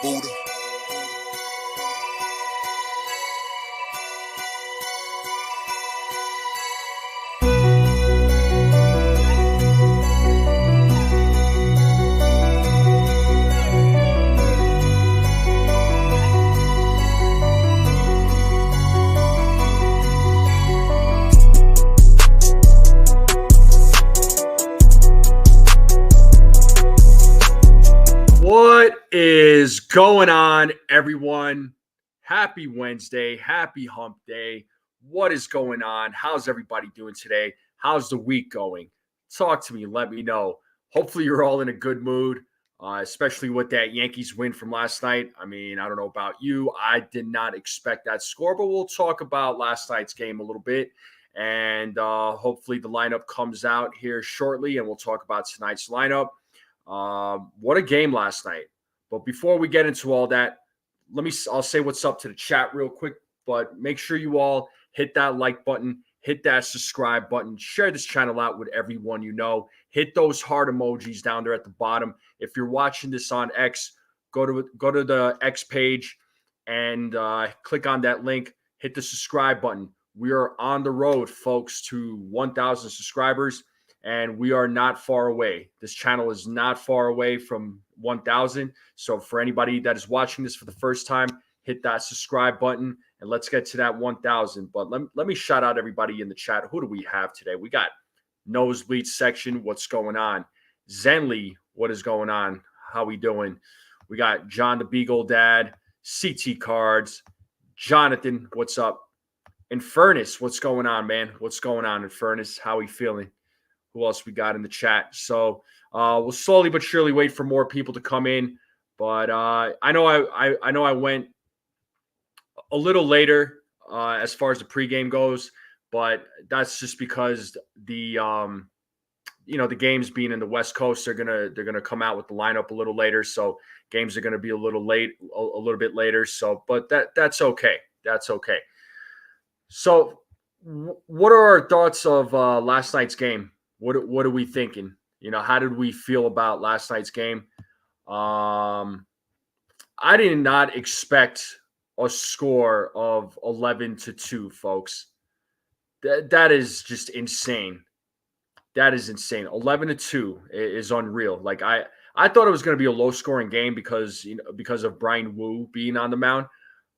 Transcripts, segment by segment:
Buddha. What is going on, everyone? Happy Wednesday. Happy hump day. What is going on? How's everybody doing today? How's the week going? Talk to me. Let me know. Hopefully, you're all in a good mood, especially with that Yankees win from last night. I mean, I don't know about you. I did not expect that score, but we'll talk about last night's game a little bit. And hopefully, the lineup comes out here shortly, and we'll talk about tonight's lineup. What a game last night. But before we get into all that, I'll say what's up to the chat real quick, but make sure you all hit that like button, hit that subscribe button, share this channel out with everyone you know, hit those heart emojis down there at the bottom. If you're watching this on X, go to the X page and click on that link, hit the subscribe button. We are on the road, folks, to 1,000 subscribers. And we are not far away. This channel is not far away from 1,000. So for anybody that is watching this for the first time, hit that subscribe button and let's get to that 1,000. But let me shout out everybody in the chat. Who do we have today? We got Nosebleed section. What's going on? Zenly, what is going on? How we doing? We got John the Beagle Dad, CT Cards, Jonathan, what's up? Infernus, what's going on, man? What's going on, Infernus? How we feeling? Who else we got in the chat? So we'll slowly but surely wait for more people to come in. But I know I went a little later as far as the pregame goes, but that's just because the games being in the West Coast, they're gonna come out with the lineup a little later. So games are gonna be a little bit later. So, but that's okay. That's okay. So, what are our thoughts of last night's game? What are we thinking? How did we feel about last night's game? I did not expect a score of 11-2, folks. That is just insane. That is insane. 11-2 is unreal. Like I thought it was going to be a low-scoring game because of Brian Wu being on the mound,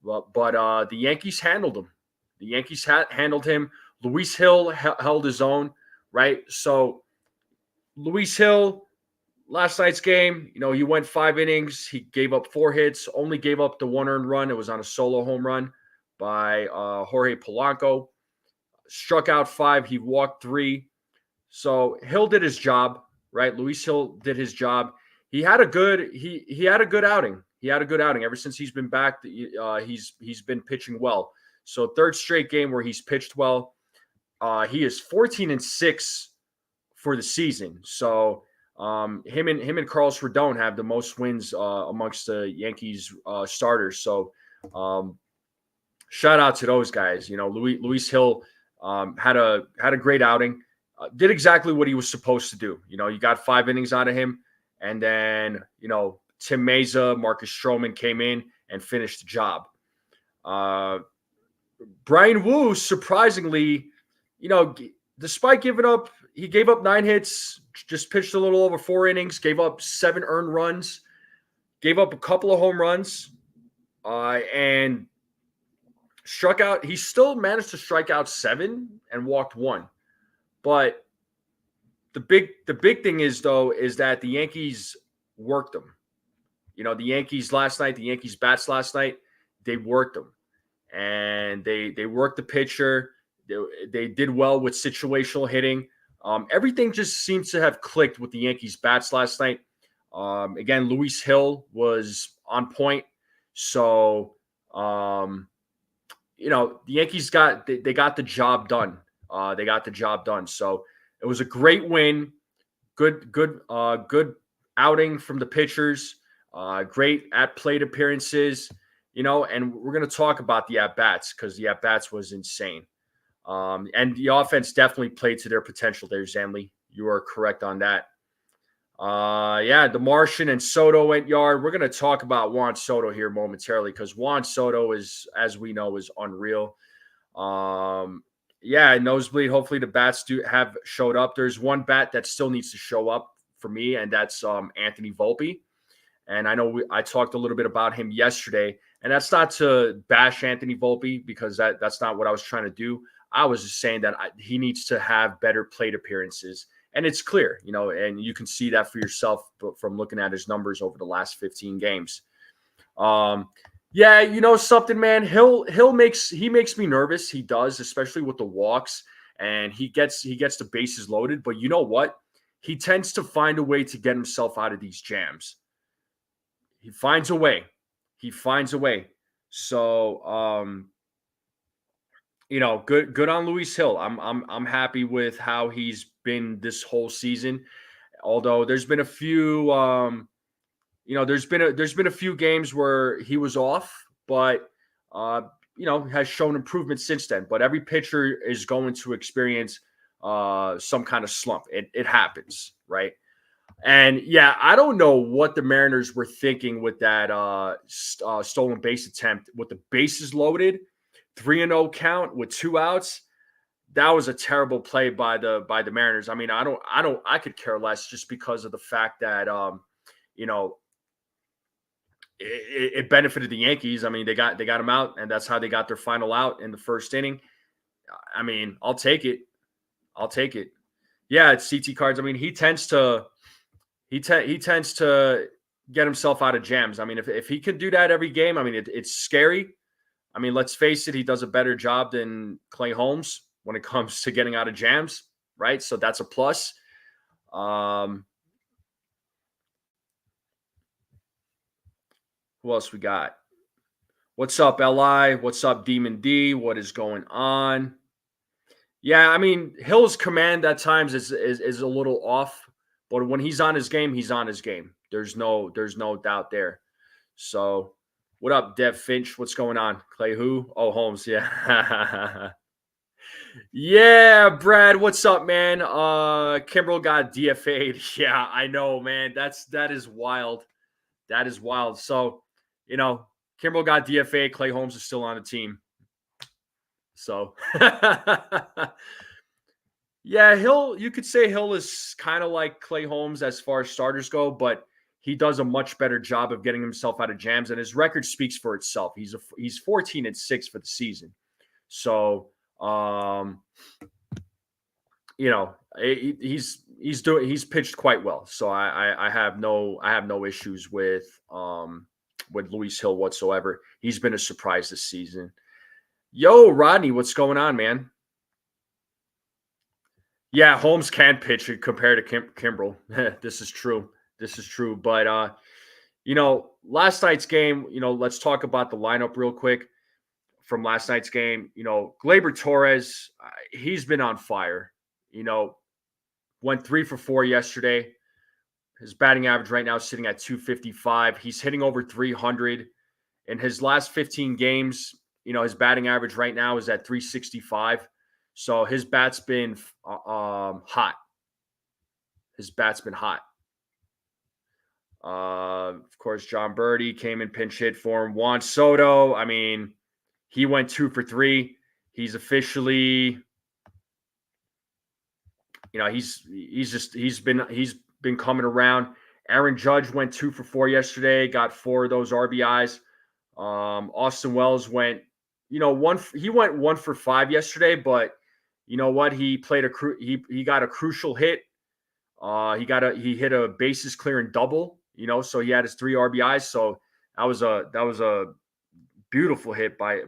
but the Yankees handled him. The Yankees handled him. Luis Hill held his own. Right. So Luis Hill, last night's game, he went 5 innings. He gave up 4 hits, only gave up the 1 earned run. It was on a solo home run by Jorge Polanco. Struck out 5. He walked 3. So Hill did his job, right? Luis Hill did his job. He had a good he had a good outing. He had a good outing. Ever since he's been back, he's been pitching well. So third straight game where he's pitched well. He is 14-6 for the season. So him and Carlos Rodon have the most wins amongst the Yankees starters. So shout out to those guys. Luis Hill had a great outing. Did exactly what he was supposed to do. You got 5 innings out of him, and then Tim Meza, Marcus Stroman came in and finished the job. Brian Wu, surprisingly, despite he gave up 9 hits, just pitched a little over 4 innings, gave up 7 earned runs, gave up a couple of home runs, and struck out. He still managed to strike out 7 and walked 1. But the big thing is that the Yankees worked him. The Yankees bats last night, they worked them. And they worked the pitcher. They did well with situational hitting. Everything just seems to have clicked with the Yankees bats last night. Again, Luis Hill was on point. So, the Yankees got the job done. They got the job done. So it was a great win. Good outing from the pitchers. Great at-plate appearances. And we're going to talk about the at-bats because the at-bats was insane. And the offense definitely played to their potential there, Zanley. You are correct on that. Yeah, the Martian and Soto went yard. We're going to talk about Juan Soto here momentarily because Juan Soto is, as we know, is unreal. Yeah, nosebleed. Hopefully the bats do have showed up. There's one bat that still needs to show up for me, and that's Anthony Volpe. And I know I talked a little bit about him yesterday, and that's not to bash Anthony Volpe because that's not what I was trying to do. I was just saying that he needs to have better plate appearances. And it's clear, and you can see that for yourself from looking at his numbers over the last 15 games. Yeah, something, man. He makes me nervous. He does, especially with the walks, and he gets the bases loaded. But you know what? He tends to find a way to get himself out of these jams. He finds a way. So, good on Luis Hill. I'm happy with how he's been this whole season. Although there's been a few, there's been a few games where he was off, but has shown improvement since then. But every pitcher is going to experience some kind of slump. It happens, right? And yeah, I don't know what the Mariners were thinking with that stolen base attempt with the bases loaded, 3-0 count with 2 outs. That was a terrible play by the Mariners. I mean, I could care less just because of the fact that it benefited the Yankees. I mean, they got him out, and that's how they got their final out in the first inning. I mean, I'll take it. Yeah, it's CT cards. I mean, he tends to get himself out of jams. I mean, if he can do that every game, I mean, it's scary. I mean, let's face it, he does a better job than Clay Holmes when it comes to getting out of jams, right? So that's a plus. Who else we got? What's up, LI? What's up, Demon D? What is going on? Yeah, I mean, Hill's command at times is a little off, but when he's on his game, he's on his game. There's no doubt there. So, what up, Dev Finch? What's going on? Clay who? Oh, Holmes, yeah. Yeah, Brad, what's up, man? Kimbrel got DFA'd. Yeah, I know, man. That is wild. That is wild. So, Kimbrel got DFA'd. Clay Holmes is still on the team. So, yeah, you could say Hill is kind of like Clay Holmes as far as starters go, but he does a much better job of getting himself out of jams, and his record speaks for itself. He's 14-6 for the season. So, he's pitched quite well. So I have no issues with Luis Hill whatsoever. He's been a surprise this season. Yo, Rodney, what's going on, man? Yeah, Holmes can pitch compared to Kimbrel. This is true. But last night's game, let's talk about the lineup real quick from last night's game. Gleyber Torres, he's been on fire. Went 3 for 4 yesterday. His batting average right now is sitting at 255. He's hitting over 300. In his last 15 games, his batting average right now is at 365. So his bat's been hot. Of course, John Birdie came in pinch hit for him. Juan Soto, I mean, he went 2 for 3. He's officially, he's been coming around. Aaron Judge went 2 for 4 yesterday, got 4 of those RBIs. Austin Wells went, he went 1 for 5 yesterday, but you know what? He played he got a crucial hit. He hit a bases clearing double, so he had his 3 RBIs. So that was a beautiful hit by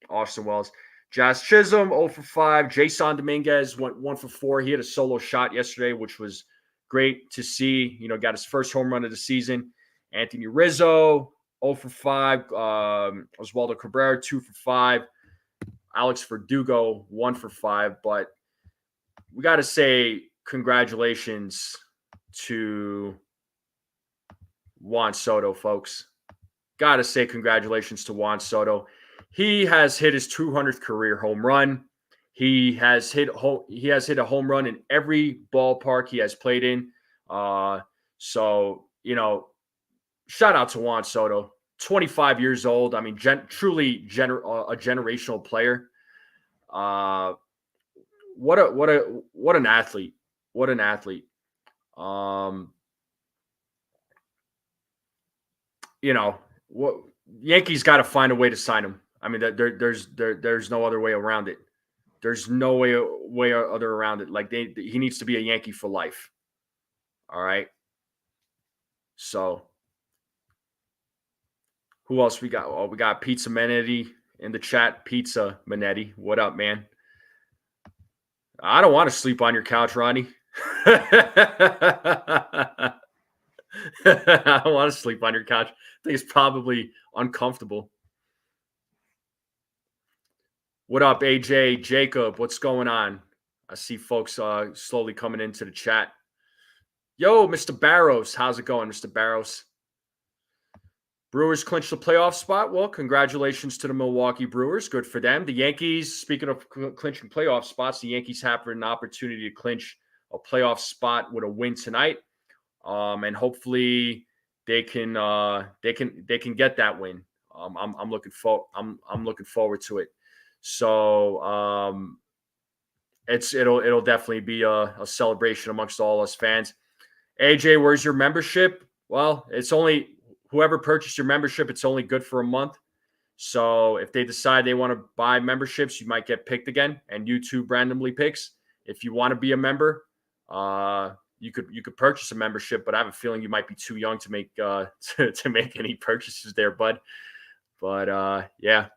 Austin Wells. Jazz Chisholm 0 for 5. Jason Dominguez went 1 for 4. He had a solo shot yesterday, which was great to see. Got his first home run of the season. Anthony Rizzo 0 for 5. Oswaldo Cabrera 2 for 5. Alex Verdugo 1 for 5. But we got to say congratulations to Juan Soto, folks. Got to say congratulations to Juan Soto. He has hit his 200th career home run. He has hit a home run in every ballpark he has played in. So, shout out to Juan Soto, 25 years old. I mean, truly a generational player. What an athlete. What an athlete. What Yankees got to find a way to sign him. I mean, there's no other way around it. There's no way other around it. Like he needs to be a Yankee for life. All right. So who else we got? Oh, we got Pizza Manetti in the chat. Pizza Manetti, what up, man? I don't want to sleep on your couch, Ronnie. I don't want to sleep on your couch. I think it's probably uncomfortable. What up, AJ, Jacob? What's going on? I see folks slowly coming into the chat. Yo, Mr. Barrows. How's it going, Mr. Barrows? Brewers clinched the playoff spot. Well, congratulations to the Milwaukee Brewers. Good for them. The Yankees, speaking of clinching playoff spots, the Yankees have an opportunity to clinch a playoff spot with a win tonight. And hopefully they can get that win. I'm looking forward to it. So it'll definitely be a celebration amongst all us fans. AJ, where's your membership? Well, it's only whoever purchased your membership. It's only good for a month. So if they decide they want to buy memberships, you might get picked again, and YouTube randomly picks. If you want to be a member, you could purchase a membership, but I have a feeling you might be too young to make to make any purchases there, bud. But yeah.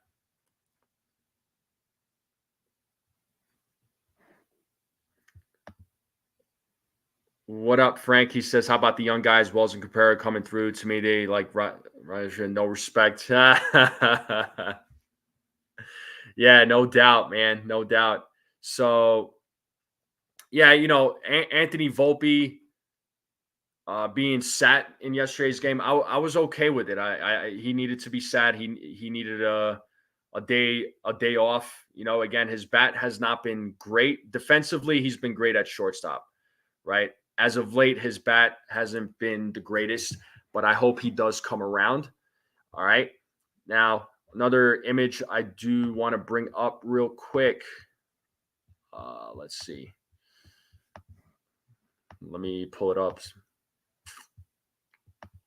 What up, Frank? He says, how about the young guys, Wells and Cabrera coming through? To me, they like Raja, no respect. Yeah, no doubt, man. No doubt. So, yeah, Anthony Volpe being sat in yesterday's game, I was okay with it. He needed to be sat. He needed a day off. Again, his bat has not been great. Defensively, he's been great at shortstop, right? As of late, his bat hasn't been the greatest, but I hope he does come around. All right. Now, another image I do want to bring up real quick. Let's see. Let me pull it up.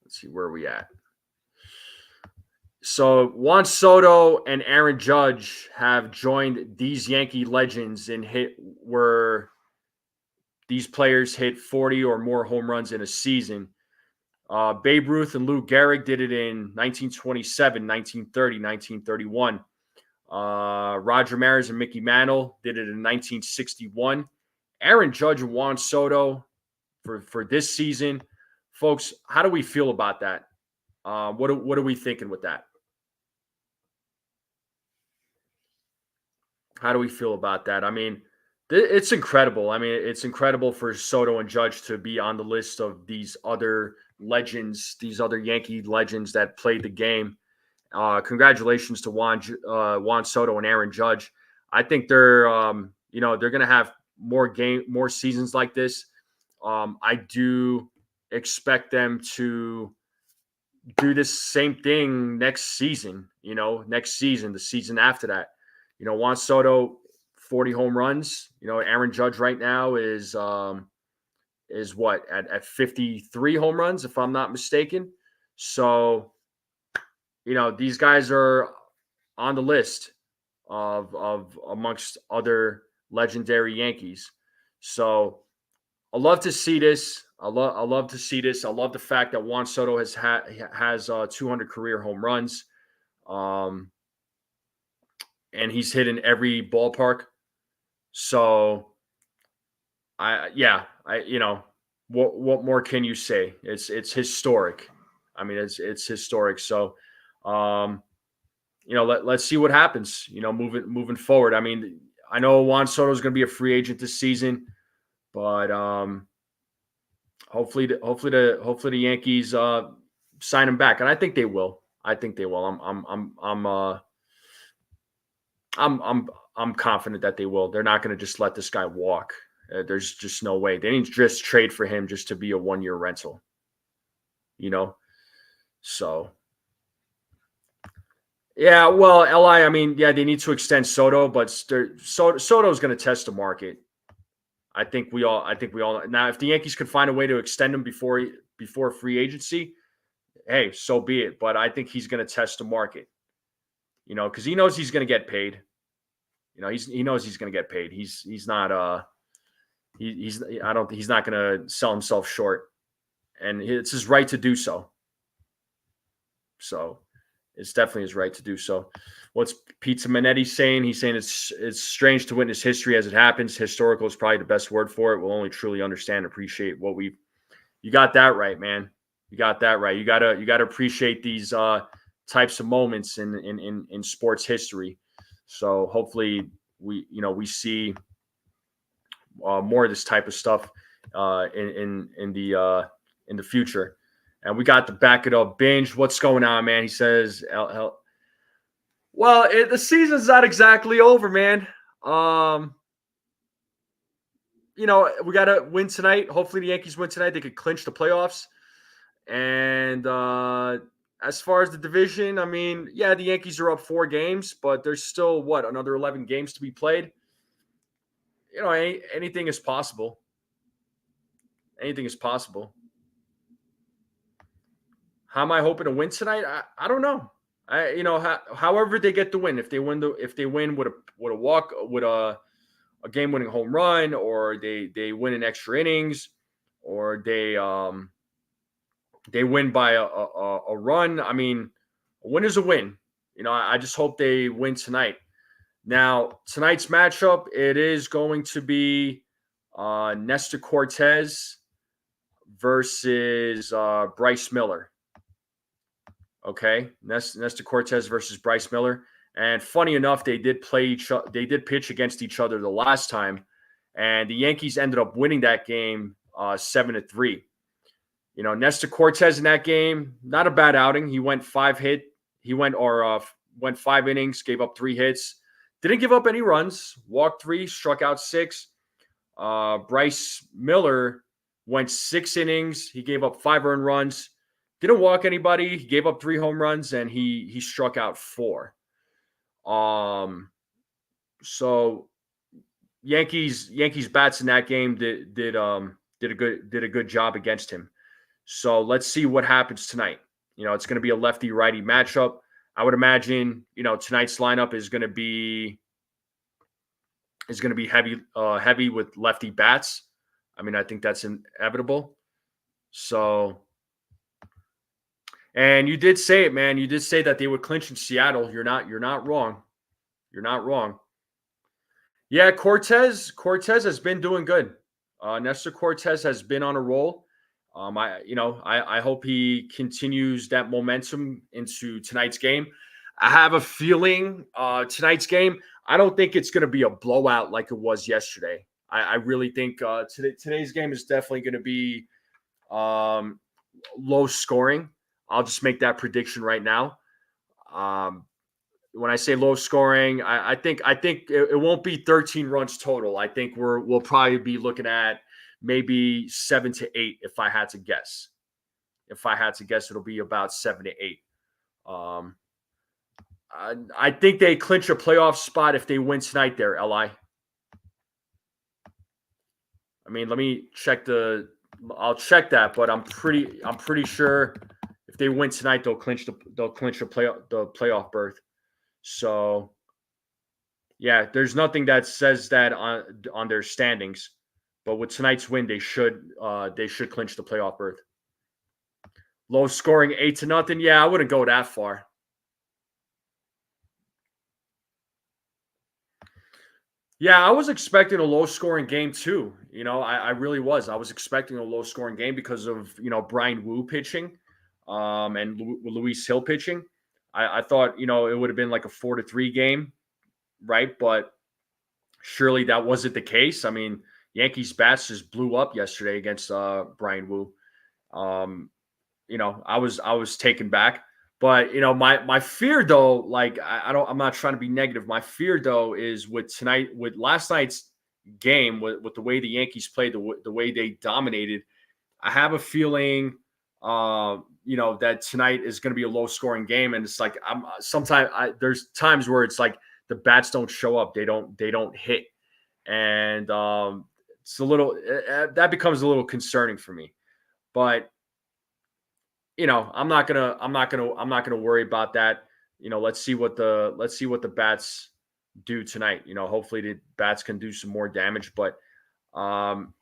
Let's see, where are we at? So Juan Soto and Aaron Judge have joined these Yankee legends in where these players hit 40 or more home runs in a season. Babe Ruth and Lou Gehrig did it in 1927, 1930, 1931. Roger Maris and Mickey Mantle did it in 1961. Aaron Judge and Juan Soto for this season. Folks, how do we feel about that? What are we thinking with that? How do we feel about that? I mean, it's incredible. I mean, it's incredible for Soto and Judge to be on the list of these other legends, these other Yankee legends that played the game. Congratulations to Juan Soto and Aaron Judge. I think they're going to have more seasons like this. I do expect them to do this same thing next season. The season after that. Juan Soto, 40 home runs. Aaron Judge right now is what at 53 home runs, if I'm not mistaken. So, these guys are on the list of amongst other legendary Yankees. So I love to see this. I love to see this. I love the fact that Juan Soto has 200 career home runs. And he's hit in every ballpark. So what more can you say? It's historic. I mean, it's historic. So, let's see what happens, moving forward. I mean, I know Juan Soto is going to be a free agent this season, but hopefully the Yankees sign him back. And I think they will. I'm confident that they will. They're not going to just let this guy walk. There's just no way. They didn't just trade for him just to be a 1-year rental. So yeah, well, LI, I mean, yeah, they need to extend Soto, but Soto's going to test the market. I think we all now. If the Yankees could find a way to extend him before free agency, hey, so be it. But I think he's going to test the market, because he knows he's going to get paid. He knows he's going to get paid. He's not he's not going to sell himself short, and it's his right to do so. So it's definitely his right to do so. What's Pizza Manetti saying? He's saying it's strange to witness history as it happens. Historical is probably the best word for it. We'll only truly understand and appreciate what we. You got that right, man. You got that right. You gotta appreciate these types of moments in sports history. So hopefully we see more of this type of stuff in the future. And we got to back it up. Binge, what's going on, man? He says, well, the season's not exactly over, man. We got to win tonight. Hopefully the Yankees win tonight. They could clinch the playoffs. And as far as the division, I mean, yeah, the Yankees are up 4 games, but there's still, another 11 games to be played. Anything is possible. Anything is possible. How am I hoping to win tonight? I don't know. However they get the win, if they win with a walk, with a game-winning home run, or they win in extra innings, or they win by a run. I mean, a win is a win. I just hope they win tonight. Now, tonight's matchup, it is going to be Nestor Cortez versus Bryce Miller. Okay, Nestor Cortez versus Bryce Miller. And funny enough, they did pitch against each other the last time, and the Yankees ended up winning that game 7-3. Nestor Cortez in that game, not a bad outing. He went 5 innings, gave up 3 hits, didn't give up any runs, walked 3, struck out 6. Bryce Miller went 6 innings, he gave up 5 earned runs. Didn't walk anybody. He gave up 3 home runs, and he struck out 4. So Yankees bats in that game did a good job against him. So let's see what happens tonight. It's going to be a lefty righty matchup. I would imagine tonight's lineup is going to be heavy with lefty bats. I mean, I think that's inevitable. So. And you did say it, man. You did say that they would clinch in Seattle. You're not wrong. You're not wrong. Yeah, Cortez has been doing good. Nestor Cortez has been on a roll. I hope he continues that momentum into tonight's game. I have a feeling tonight's game, I don't think it's going to be a blowout like it was yesterday. I really think today's game is definitely going to be low scoring. I'll just make that prediction right now. When I say low scoring, I think it won't be 13 runs total. I think we'll probably be looking at maybe 7 to 8 if I had to guess. If I had to guess, it'll be about 7 to 8. I think they clinch a playoff spot if they win tonight there, LI. I mean, let me check I'll check that, but I'm pretty sure if they win tonight, they'll clinch the playoff berth. So, yeah, there's nothing that says that on their standings, but with tonight's win, they should clinch the playoff berth. Low scoring 8-0. Yeah, I wouldn't go that far. Yeah, I was expecting a low scoring game too. I really was. I was expecting a low scoring game because of Brian Wu pitching. And Luis Hill pitching. I thought, it would have been like a 4-3 game, right? But surely that wasn't the case. I mean, Yankees bats just blew up yesterday against Brian Wu. I was taken back. But my fear though, like I'm not trying to be negative. My fear though is with last night's game with the way the Yankees played, the way they dominated. I have a feeling, that tonight is going to be a low scoring game, and it's like there's times where it's like the bats don't show up, they don't hit, and it's a little that becomes a little concerning for me. But I'm not gonna worry about that. Let's see what the bats do tonight. Hopefully the bats can do some more damage, um,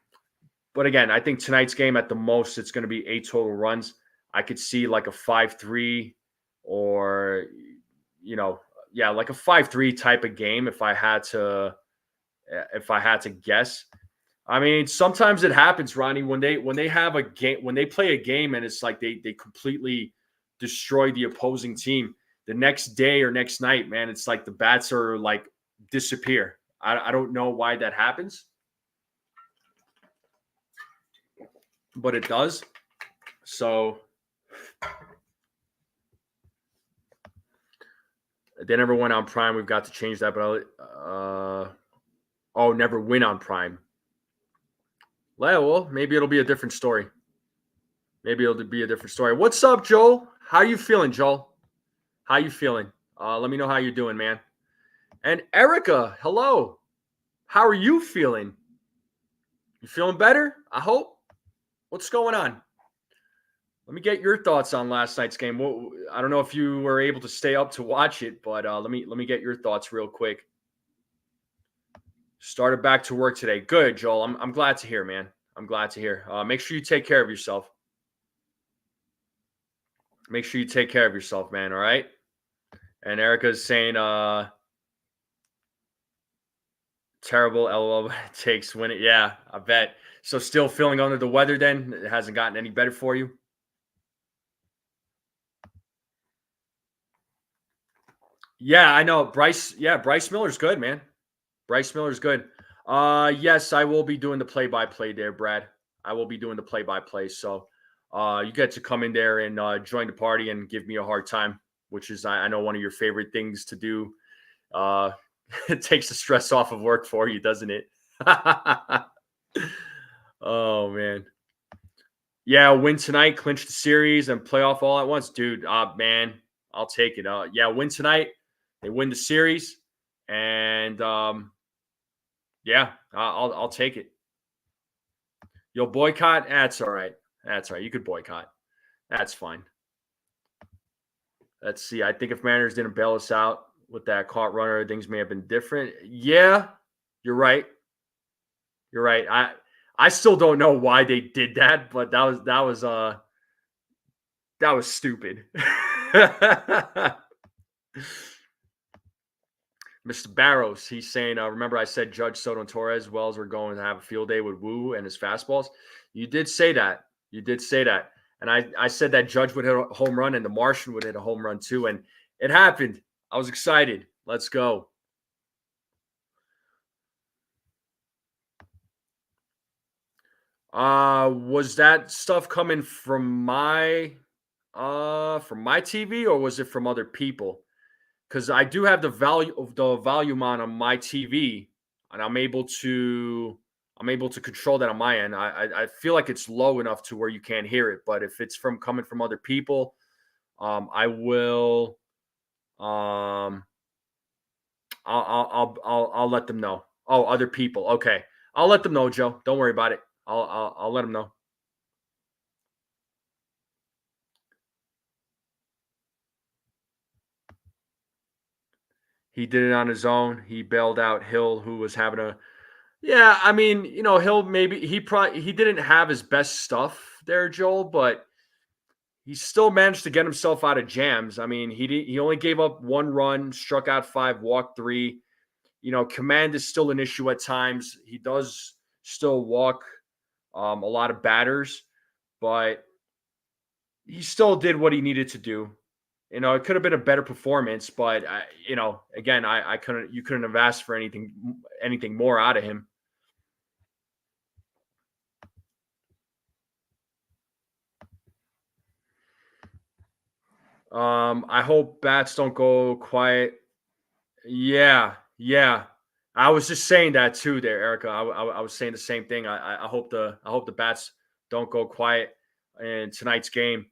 but again, I think tonight's game at the most it's going to be 8 total runs. I could see like a 5-3 or like a 5-3 type of game if I had to guess. I mean, sometimes it happens, Ronnie, when they have a game, when they play a game and it's like they completely destroy the opposing team. The next day or next night, man, it's like the bats are like disappear. I don't know why that happens, but it does. So they never went on Prime. We've got to change that, but never win on Prime. Well, maybe it'll be a different story. What's up, Joel? How you feeling, Joel? How you feeling? Let me know how you're doing, man. And Erica, hello. How are you feeling? You feeling better? I hope. What's going on? Let me get your thoughts on last night's game. I don't know if you were able to stay up to watch it, but let me get your thoughts real quick. Started back to work today. Good, Joel. I'm glad to hear, man. I'm glad to hear. Make sure you take care of yourself. Make sure you take care of yourself, man. All right. And Erica's saying, terrible LOL takes win it. Yeah, I bet. So still feeling under the weather then? It hasn't gotten any better for you? Yeah, I know. Bryce Miller's good, man. Bryce Miller's good. Yes, I will be doing the play-by-play there, Brad. I will be doing the play-by-play. So you get to come in there and join the party and give me a hard time, which is, I know, one of your favorite things to do. It takes the stress off of work for you, doesn't it? Oh, man. Yeah, win tonight, clinch the series, and playoff all at once. Dude, man, I'll take it. Win tonight. They win the series. And, I'll take it. You'll boycott? That's all right. You could boycott. That's fine. Let's see. I think if Mariners didn't bail us out with that caught runner, things may have been different. Yeah, you're right. I still don't know why they did that, but that was stupid. Mr. Barrows, he's saying, remember I said Judge, Soto, and Torres Wells were going to have a field day with Wu and his fastballs? You did say that. And I said that Judge would hit a home run and the Martian would hit a home run too. And it happened. I was excited. Let's go. Was that stuff coming from my TV or was it from other people? Because I do have the volume on my TV, and I'm able to control that on my end. I feel like it's low enough to where you can't hear it, but if it's coming from other people, I will I'll let them know. Oh, other people. Okay, I'll let them know, Joe. Don't worry about it. I'll let them know. He did it on his own. He bailed out Hill, who was having a. Yeah, I mean, Hill he didn't have his best stuff there, Joel, but he still managed to get himself out of jams. I mean, he only gave up 1 run, struck out 5, walked 3. Command is still an issue at times. He does still walk a lot of batters, but he still did what he needed to do. It could have been a better performance, but again, you couldn't have asked for anything more out of him. I hope bats don't go quiet. Yeah. I was just saying that too, there, Erica. I was saying the same thing. I hope the bats don't go quiet in tonight's game.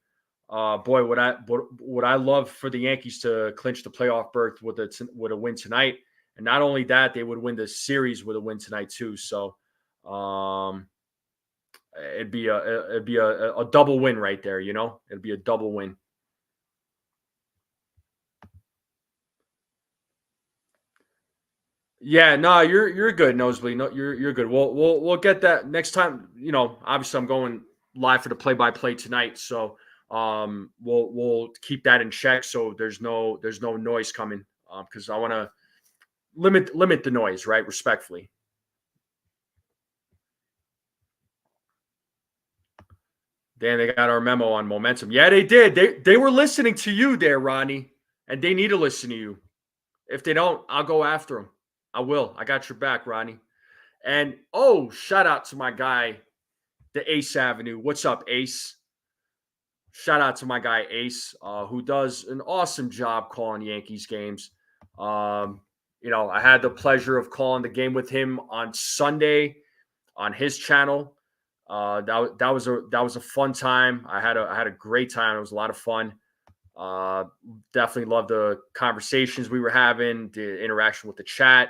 Boy, would I love for the Yankees to clinch the playoff berth with a win tonight, and not only that, they would win the series with a win tonight too. So, um, it'd be a double win right there. You know, it'd be a double win. Yeah, no, you're good, Nosebleed. No, you're good. We'll get that next time. You know, obviously I'm going live for the play by play tonight, so we'll keep that in check. So there's no noise coming because I want to limit the noise, right? Respectfully. Dan, they got our memo on momentum. Yeah, they did. They were listening to you there, Ronnie, and they need to listen to you. If they don't, I'll go after them. I will. I got your back, Ronnie. And oh, shout out to my guy, the Ace Avenue. What's up, Ace? Shout out to my guy Ace, who does an awesome job calling Yankees games. Um, you know, I had the pleasure of calling the game with him on Sunday on his channel. That was a fun time. I had a great time. It was a lot of fun. Uh, Definitely loved the conversations we were having, the interaction with the chat.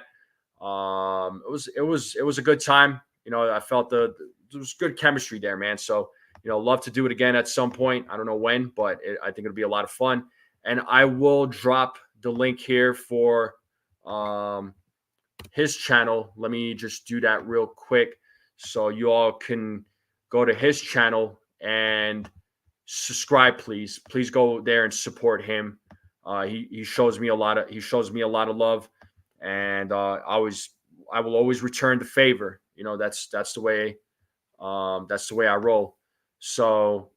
It was a good time. You know, I felt there was good chemistry there, man. So you know, love to do it again at some point. I don't know when, but I think it'll be a lot of fun. And I will drop the link here for um, his channel. Let me just do that real quick so you all can go to his channel and subscribe, please. Please go there and support him. He shows me a lot of love, and I will always return the favor. You know, that's the way I roll. So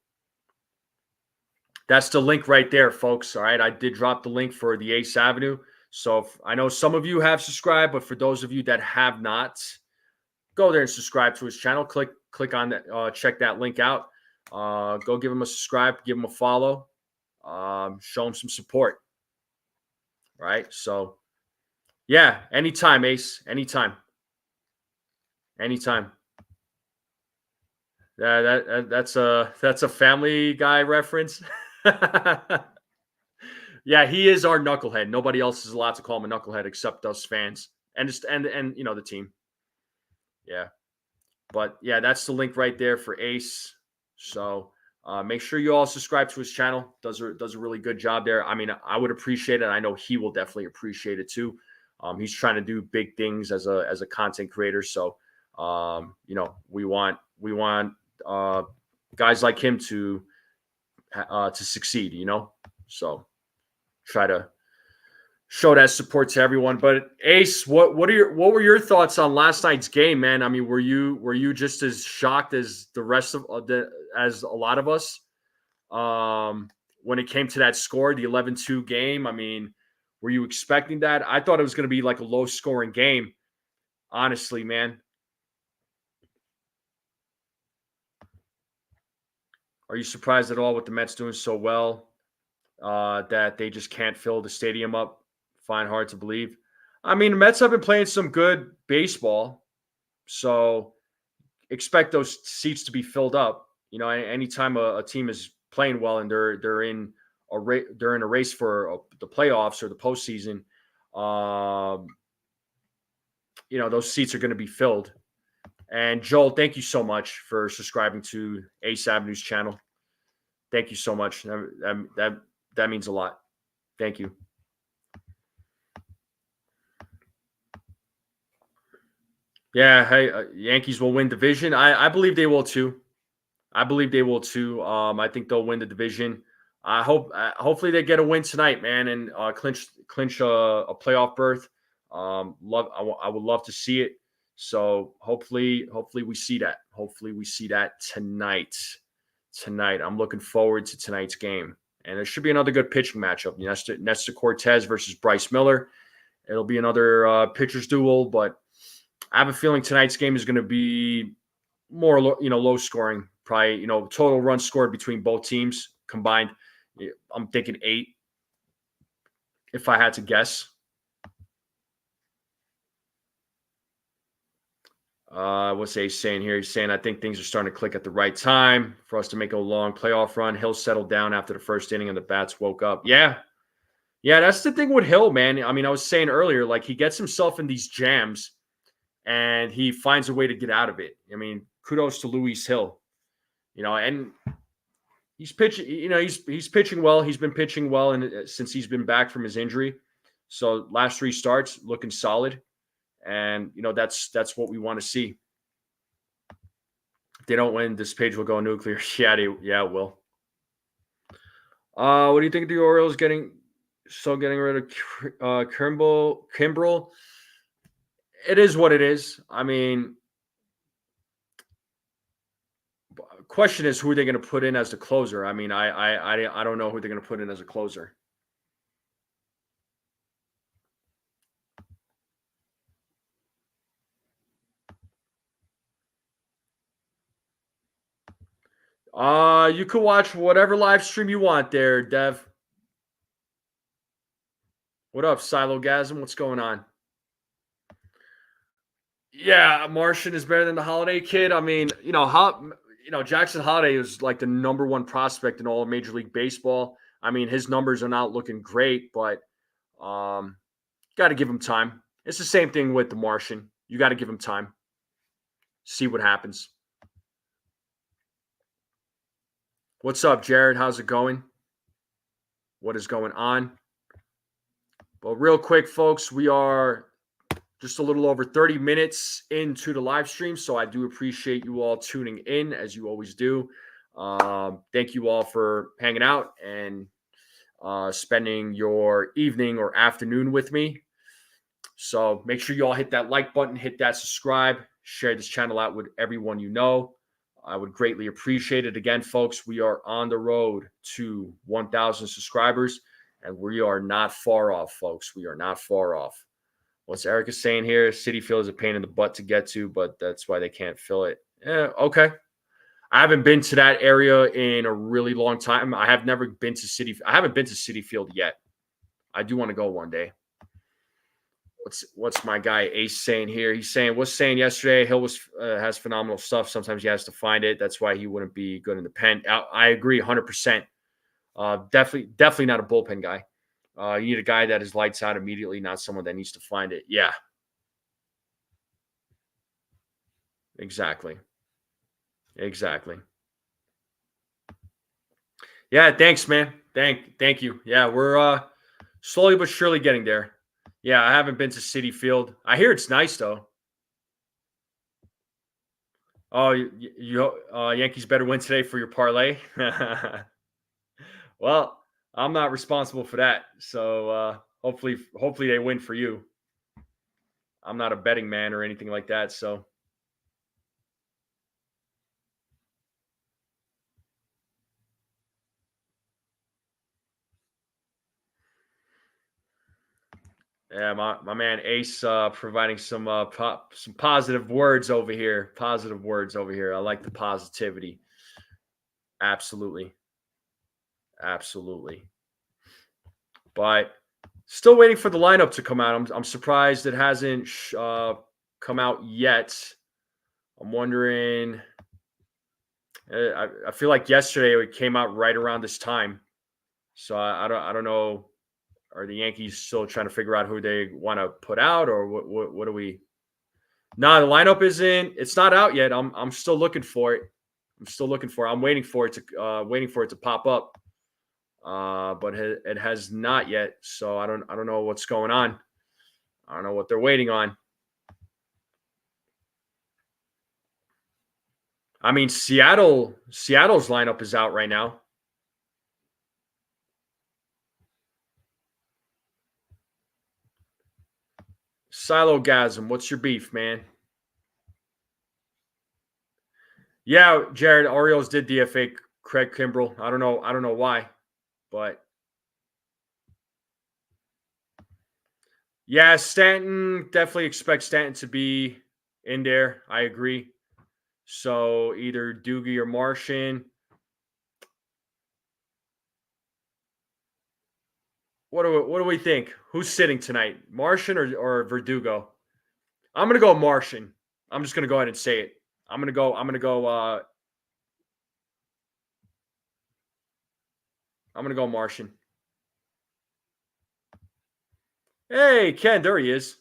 that's the link right there, folks. All right, I did drop the link for the Ace Avenue. So I know some of you have subscribed, but for those of you that have not, go there and subscribe to his channel. Click on that. Check that link out. Go give him a subscribe, give him a follow, show him some support. Right. So yeah, anytime, Ace. Anytime. That's a Family Guy reference. Yeah, he is our knucklehead. Nobody else is allowed to call him a knucklehead except us fans and you know the team. Yeah, but yeah, that's the link right there for Ace. So make sure you all subscribe to his channel. Does a really good job there. I mean, I would appreciate it. I know he will definitely appreciate it too. He's trying to do big things as a content creator. So you know, we want guys like him to succeed. You know, so try to show that support to everyone. But Ace, what were your thoughts on last night's game, man? I mean, were you just as shocked as the rest of as a lot of us when it came to that score, the 11-2 game? I mean, were you expecting that? I thought it was going to be like a low scoring game, honestly, man. Are you surprised at all with the Mets doing so well that they just can't fill the stadium up? Find hard to believe. I mean, the Mets have been playing some good baseball, so expect those seats to be filled up. You know, anytime a team is playing well and they're in a race for the playoffs or the postseason, you know, those seats are going to be filled. And Joel, thank you so much for subscribing to Ace Avenue's channel. Thank you so much. That means a lot. Thank you. Yeah, hey, Yankees will win division. I believe they will too. I believe they will too. I think they'll win the division. I hope. Hopefully, they get a win tonight, man, and clinch a playoff berth. I would love to see it. So hopefully we see that. Hopefully, we see that tonight. Tonight, I'm looking forward to tonight's game, and there should be another good pitching matchup. Nestor Cortez versus Bryce Miller. It'll be another pitchers duel, but I have a feeling tonight's game is going to be more, low scoring. Probably, total runs scored between both teams combined. I'm thinking 8, if I had to guess. What's Ace saying here? He's saying, I think things are starting to click at the right time for us to make a long playoff run. Hill settled down after the first inning and the bats woke up. Yeah. Yeah, that's the thing with Hill, man. I mean, I was saying earlier, like he gets himself in these jams and he finds a way to get out of it. I mean, kudos to Luis Hill, and he's pitching, he's pitching well. He's been pitching well and since he's been back from his injury. So last 3 starts looking solid. And that's what we want to see. If they don't win, this page will go nuclear. Yeah, it will. What do you think of the Orioles getting rid of Kimbrel? It is what it is. I mean, question is who are they going to put in as the closer? I mean, I don't know who they're going to put in as a closer. You can watch whatever live stream you want there, Dev. What up, Silogasm? What's going on? Yeah, Martian is better than the Holiday Kid. I mean, Jackson Holiday is like the number 1 prospect in all of Major League Baseball. I mean, his numbers are not looking great, but got to give him time. It's the same thing with the Martian. You got to give him time. See what happens. What's up, Jared? How's it going? What is going on? Well, real quick, folks, we are just a little over 30 minutes into the live stream, so I do appreciate you all tuning in, as you always do. Thank you all for hanging out and spending your evening or afternoon with me. So make sure you all hit that like button, hit that subscribe, share this channel out with everyone you know. I would greatly appreciate it. Again, folks, we are on the road to 1,000 subscribers, and we are not far off, folks. We are not far off. What's Erica saying here? Citi Field is a pain in the butt to get to, but that's why they can't fill it. Yeah, okay. I haven't been to that area in a really long time. I haven't been to Citi Field yet. I do want to go one day. What's my guy Ace saying here? He's saying, was saying yesterday, Hill has phenomenal stuff. Sometimes he has to find it. That's why he wouldn't be good in the pen. I agree 100%. Definitely not a bullpen guy. You need a guy that is lights out immediately, not someone that needs to find it. Yeah. Exactly. Yeah, thanks, man. Thank you. Yeah, we're slowly but surely getting there. Yeah, I haven't been to Citi Field. I hear it's nice though. Oh, Yankees better win today for your parlay. Well, I'm not responsible for that. So hopefully they win for you. I'm not a betting man or anything like that. So yeah, my man Ace providing some positive words over here. Positive words over here. I like the positivity. Absolutely. But still waiting for the lineup to come out. I'm surprised it hasn't come out yet. I'm wondering. I feel like yesterday it came out right around this time, so I don't know. Are the Yankees still trying to figure out who they want to put out, or what do we? No, the lineup isn't. It's not out yet. I'm still looking for it. I'm waiting for it to pop up. But it has not yet. So I don't know what's going on. I don't know what they're waiting on. I mean, Seattle's lineup is out right now. Silogasm, what's your beef, man? Yeah, Jared, Orioles did DFA Craig Kimbrel. I don't know why, but yeah, Stanton, definitely expect Stanton to be in there. I agree. So either Doogie or Martian. What do we think? Who's sitting tonight? Martian or Verdugo? I'm gonna go Martian. I'm just going to go ahead and say it. I'm going to go Martian. Hey, Ken, there he is.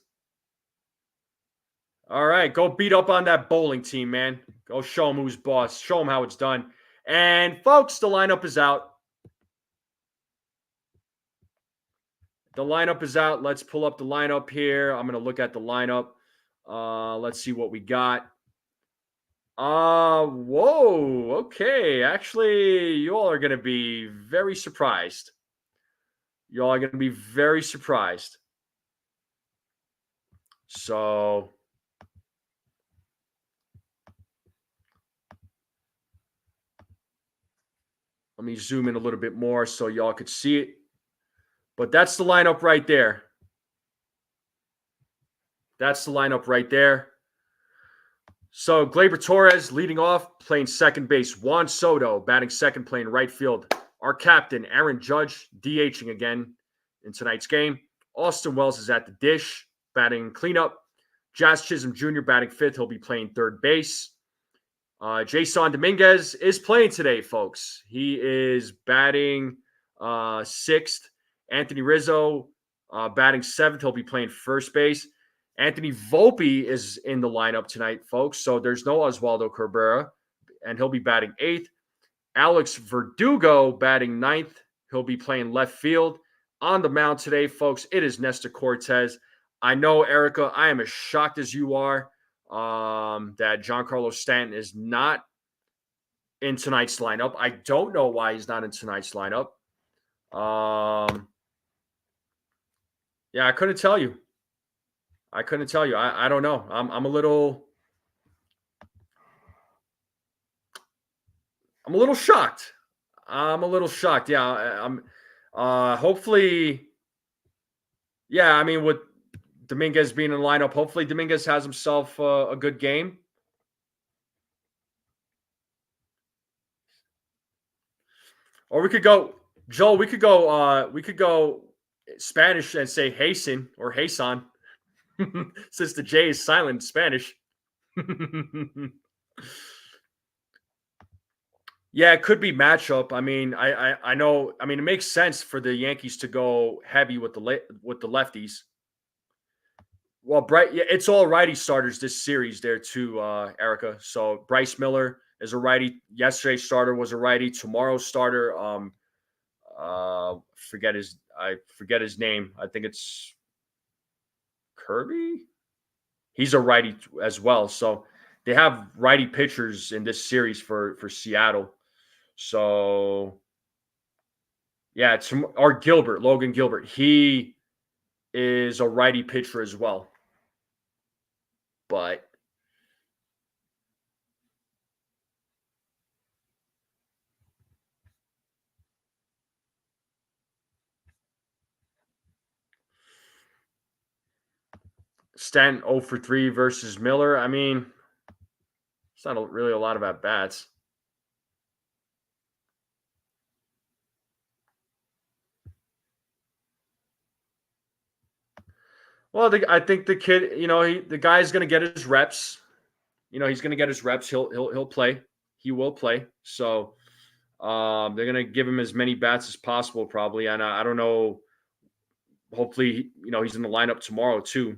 All right, go beat up on that bowling team, man. Go show him who's boss. Show him how it's done. And folks, the lineup is out. The lineup is out. Let's pull up the lineup here. I'm going to look at the lineup. Let's see what we got. Whoa. Okay. Actually, you all are going to be very surprised. You all are going to be very surprised. So, let me zoom in a little bit more so y'all could see it. But that's the lineup right there. That's the lineup right there. So Gleyber Torres leading off, playing second base. Juan Soto batting second, playing right field. Our captain, Aaron Judge, DHing again in tonight's game. Austin Wells is at the dish, batting cleanup. Jazz Chisholm Jr. batting fifth. He'll be playing third base. Jason Dominguez is playing today, folks. He is batting sixth. Anthony Rizzo batting seventh. He'll be playing first base. Anthony Volpe is in the lineup tonight, folks. So there's no Oswaldo Cabrera, and he'll be batting eighth. Alex Verdugo batting ninth. He'll be playing left field. On the mound today, folks, it is Nestor Cortez. I know, Erica, I am as shocked as you are that Giancarlo Stanton is not in tonight's lineup. I don't know why he's not in tonight's lineup. Yeah, I couldn't tell you. I don't know. I'm a little shocked. Yeah, I'm hopefully. Yeah, I mean, with Dominguez being in the lineup, hopefully Dominguez has himself a good game. Or we could go, Joel. We could go Spanish and say Hasan or Hasan, since the J is silent in Spanish. Yeah, it could be matchup. I mean, I know. I mean, it makes sense for the Yankees to go heavy with the lefties. Well, it's all righty starters this series there too, Erica. So Bryce Miller is a righty. Yesterday's starter was a righty. Tomorrow's starter, I forget his name. I think it's Kirby. He's a righty as well. So they have righty pitchers in this series for Seattle. So yeah, Logan Gilbert. He is a righty pitcher as well. But Stanton 0 for 3 versus Miller. I mean, it's not really a lot of at-bats. Well, I think the kid, the guy's going to get his reps. He's going to get his reps. He'll play. He will play. So they're going to give him as many bats as possible, probably. And I don't know. Hopefully, he's in the lineup tomorrow too.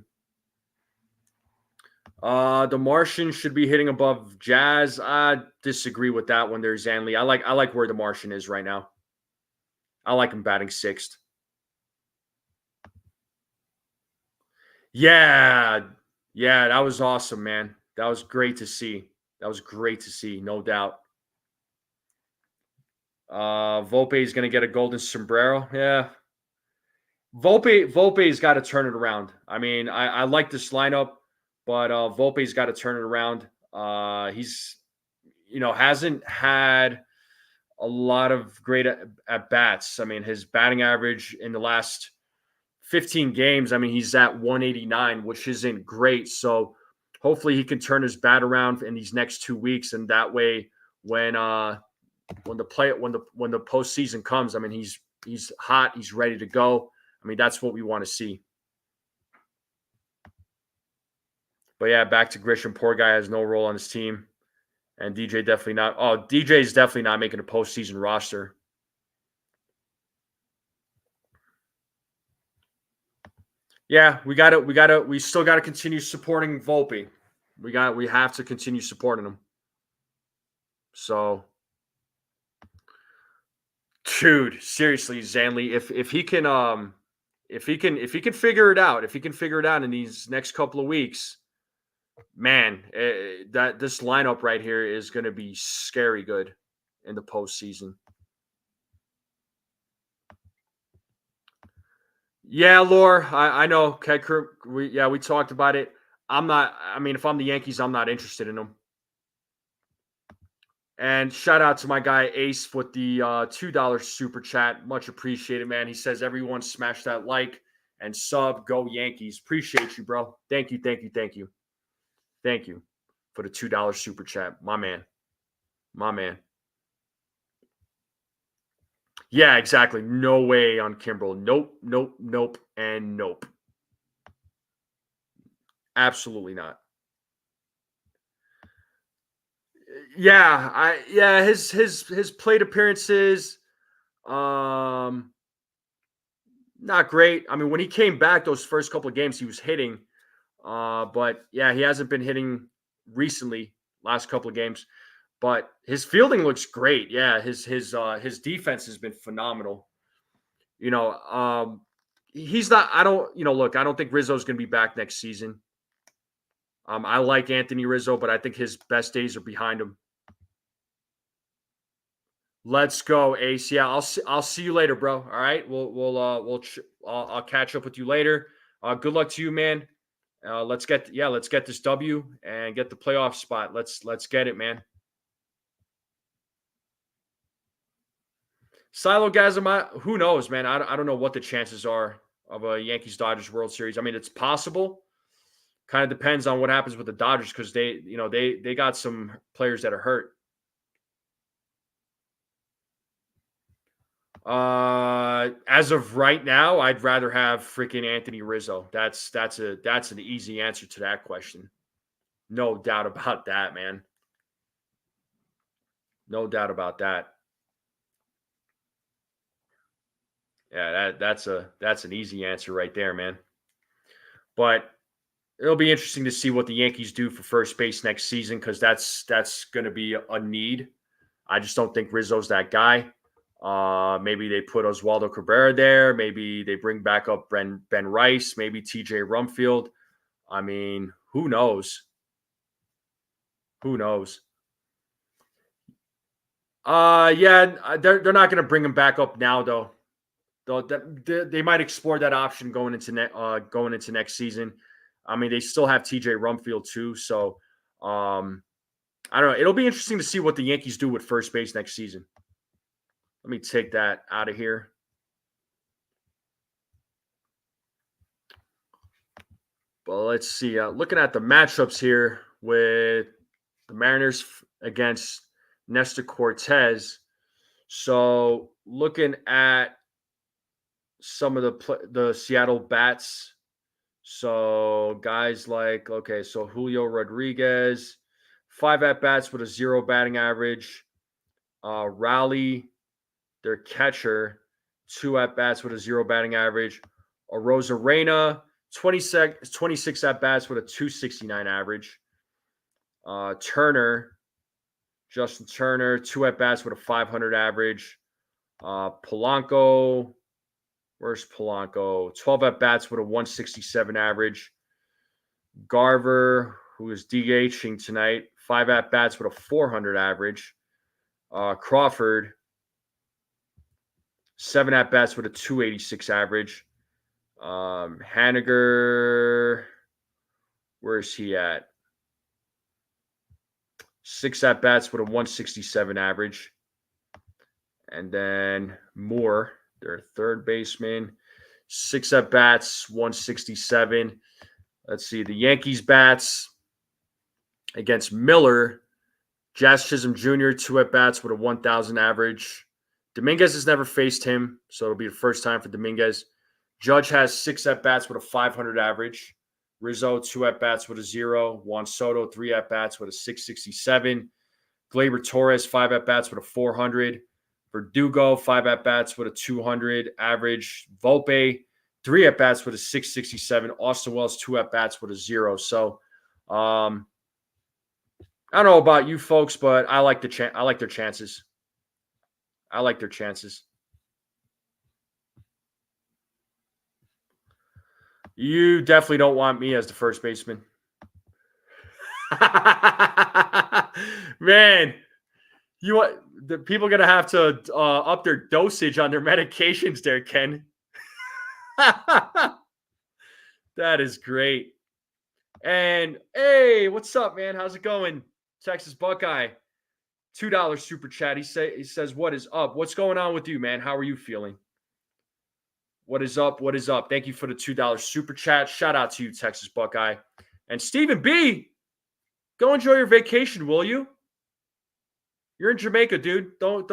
The Martian should be hitting above Jazz. I disagree with that one. There's Zanley. I like where the Martian is right now. I like him batting sixth. Yeah, that was awesome, man. That was great to see. No doubt. Volpe is going to get a golden sombrero. Yeah. Volpe's got to turn it around. I mean, I like this lineup, but Volpe's got to turn it around. He's, hasn't had a lot of great at bats. I mean, his batting average in the last 15 games, I mean, he's at 189, which isn't great. So hopefully he can turn his bat around in these next 2 weeks, and that way, when the postseason comes, I mean, he's hot, he's ready to go. I mean, that's what we want to see. But yeah, back to Grisham. Poor guy has no role on his team. And DJ definitely not. Oh, DJ is definitely not making a postseason roster. Yeah, we still gotta continue supporting Volpe. We have to continue supporting him. So, dude, seriously, Zanley, if he can figure it out, in these next couple of weeks, man, that this lineup right here is going to be scary good in the postseason. Yeah, Lore, I know. Okay, we talked about it. If I'm the Yankees, I'm not interested in them. And shout out to my guy Ace with the $2 super chat. Much appreciated, man. He says, everyone smash that like and sub. Go Yankees. Appreciate you, bro. Thank you. Thank you for the $2 super chat. My man. Yeah, exactly. No way on Kimbrel. Nope, and nope. Absolutely not. Yeah, his plate appearances, not great. I mean, when he came back those first couple of games, he was hitting. But yeah, he hasn't been hitting recently, last couple of games. But his fielding looks great. Yeah, his defense has been phenomenal. He's not. I don't. Look, I don't think Rizzo's going to be back next season. I like Anthony Rizzo, but I think his best days are behind him. Let's go, Ace. Yeah, I'll see you later, bro. All right, I'll catch up with you later. Good luck to you, man. Let's get this W and get the playoff spot. Let's get it, man. Silogasm, who knows, man? I don't know what the chances are of a Yankees Dodgers World Series. I mean, it's possible. Kind of depends on what happens with the Dodgers because they got some players that are hurt. As of right now, I'd rather have freaking Anthony Rizzo. That's an easy answer to that question. No doubt about that, man. No doubt about that. Yeah, that's an easy answer right there, man. But it'll be interesting to see what the Yankees do for first base next season because that's going to be a need. I just don't think Rizzo's that guy. Maybe they put Oswaldo Cabrera there. Maybe they bring back up Ben Rice. Maybe TJ Rumfield. I mean, who knows? Who knows? Yeah, they're not going to bring him back up now though. They might explore that option going into next season. I mean, they still have TJ Rumfield too, so I don't know. It'll be interesting to see what the Yankees do with first base next season. Let me take that out of here. Well, let's see. Looking at the matchups here with the Mariners against Nestor Cortez. So looking at some of the Seattle bats. So guys like, so Julio Rodriguez, 5 at-bats with a 0 batting average. Rowley, their catcher, 2 at-bats with a 0 batting average. Rosarena, 26 at-bats with a 269 average. Justin Turner, 2 at-bats with a 500 average. Polanco, where's Polanco? 12 at-bats with a 167 average. Garver, who is DHing tonight, 5 at-bats with a 400 average. Crawford, 7 at-bats with a 286 average. Haniger, where's he at? 6 at-bats with a 167 average. And then Moore, their third baseman, 6 at-bats, 167. Let's see, the Yankees bats against Miller, Jazz Chisholm Jr., 2 at-bats with a 1,000 average. Dominguez has never faced him, so it'll be the first time for Dominguez. Judge has 6 at-bats with a 500 average. Rizzo, 2 at-bats with a 0. Juan Soto, 3 at-bats with a 667. Gleyber Torres, 5 at-bats with a 400. Verdugo, 5 at-bats with a 200 average. Volpe, 3 at-bats with a 667. Austin Wells, 2 at-bats with a 0. So, I don't know about you folks, but I like their chances. I like their chances. You definitely don't want me as the first baseman. Man, the people are gonna have to up their dosage on their medications there, Ken. That is great. And hey, what's up, man? How's it going? Texas Buckeye, $2 super chat. He says, "What is up? What's going on with you, man? How are you feeling? What is up? What is up?" Thank you for the $2 super chat. Shout out to you, Texas Buckeye. And Stephen B, go enjoy your vacation, will you? You're in Jamaica, dude. Don't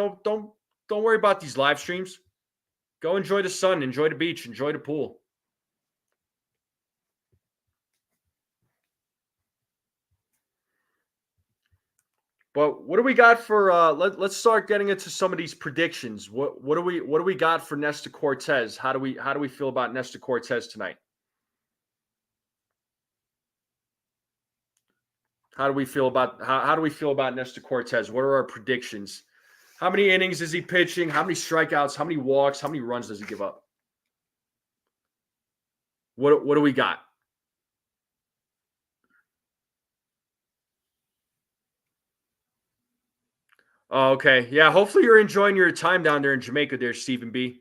worry about these live streams. Go enjoy the sun, enjoy the beach, enjoy the pool. But what do we got for let's start getting into some of these predictions. What do we got for Nestor Cortez? How do we feel about Nestor Cortez tonight? How do we feel about Nestor Cortez? What are our predictions? How many innings is he pitching? How many strikeouts? How many walks? How many runs does he give up? What do we got? Oh, okay. Yeah, hopefully you're enjoying your time down there in Jamaica there, Stephen B.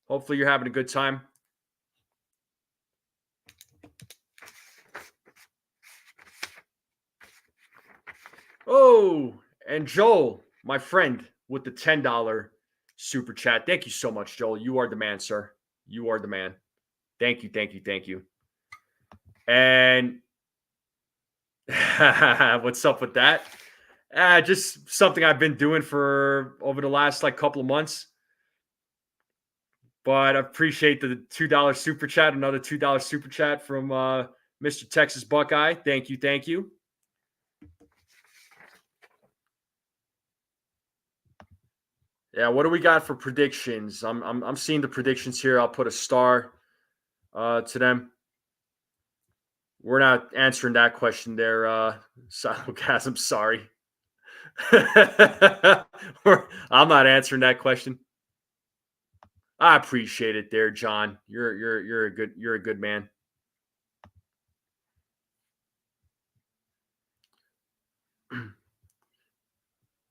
Hopefully you're having a good time. Oh, and Joel, my friend, with the $10 super chat. Thank you so much, Joel. You are the man, sir. You are the man. Thank you, thank you, thank you. And what's up with that? Just something I've been doing for over the last couple of months. But I appreciate the $2 super chat. Another $2 super chat from Mr. Texas Buckeye. Thank you, thank you. Yeah, what do we got for predictions? I'm seeing the predictions here. I'll put a star to them. We're not answering that question there, Sarcasm. Sorry. I'm not answering that question. I appreciate it there, John. You're a good man.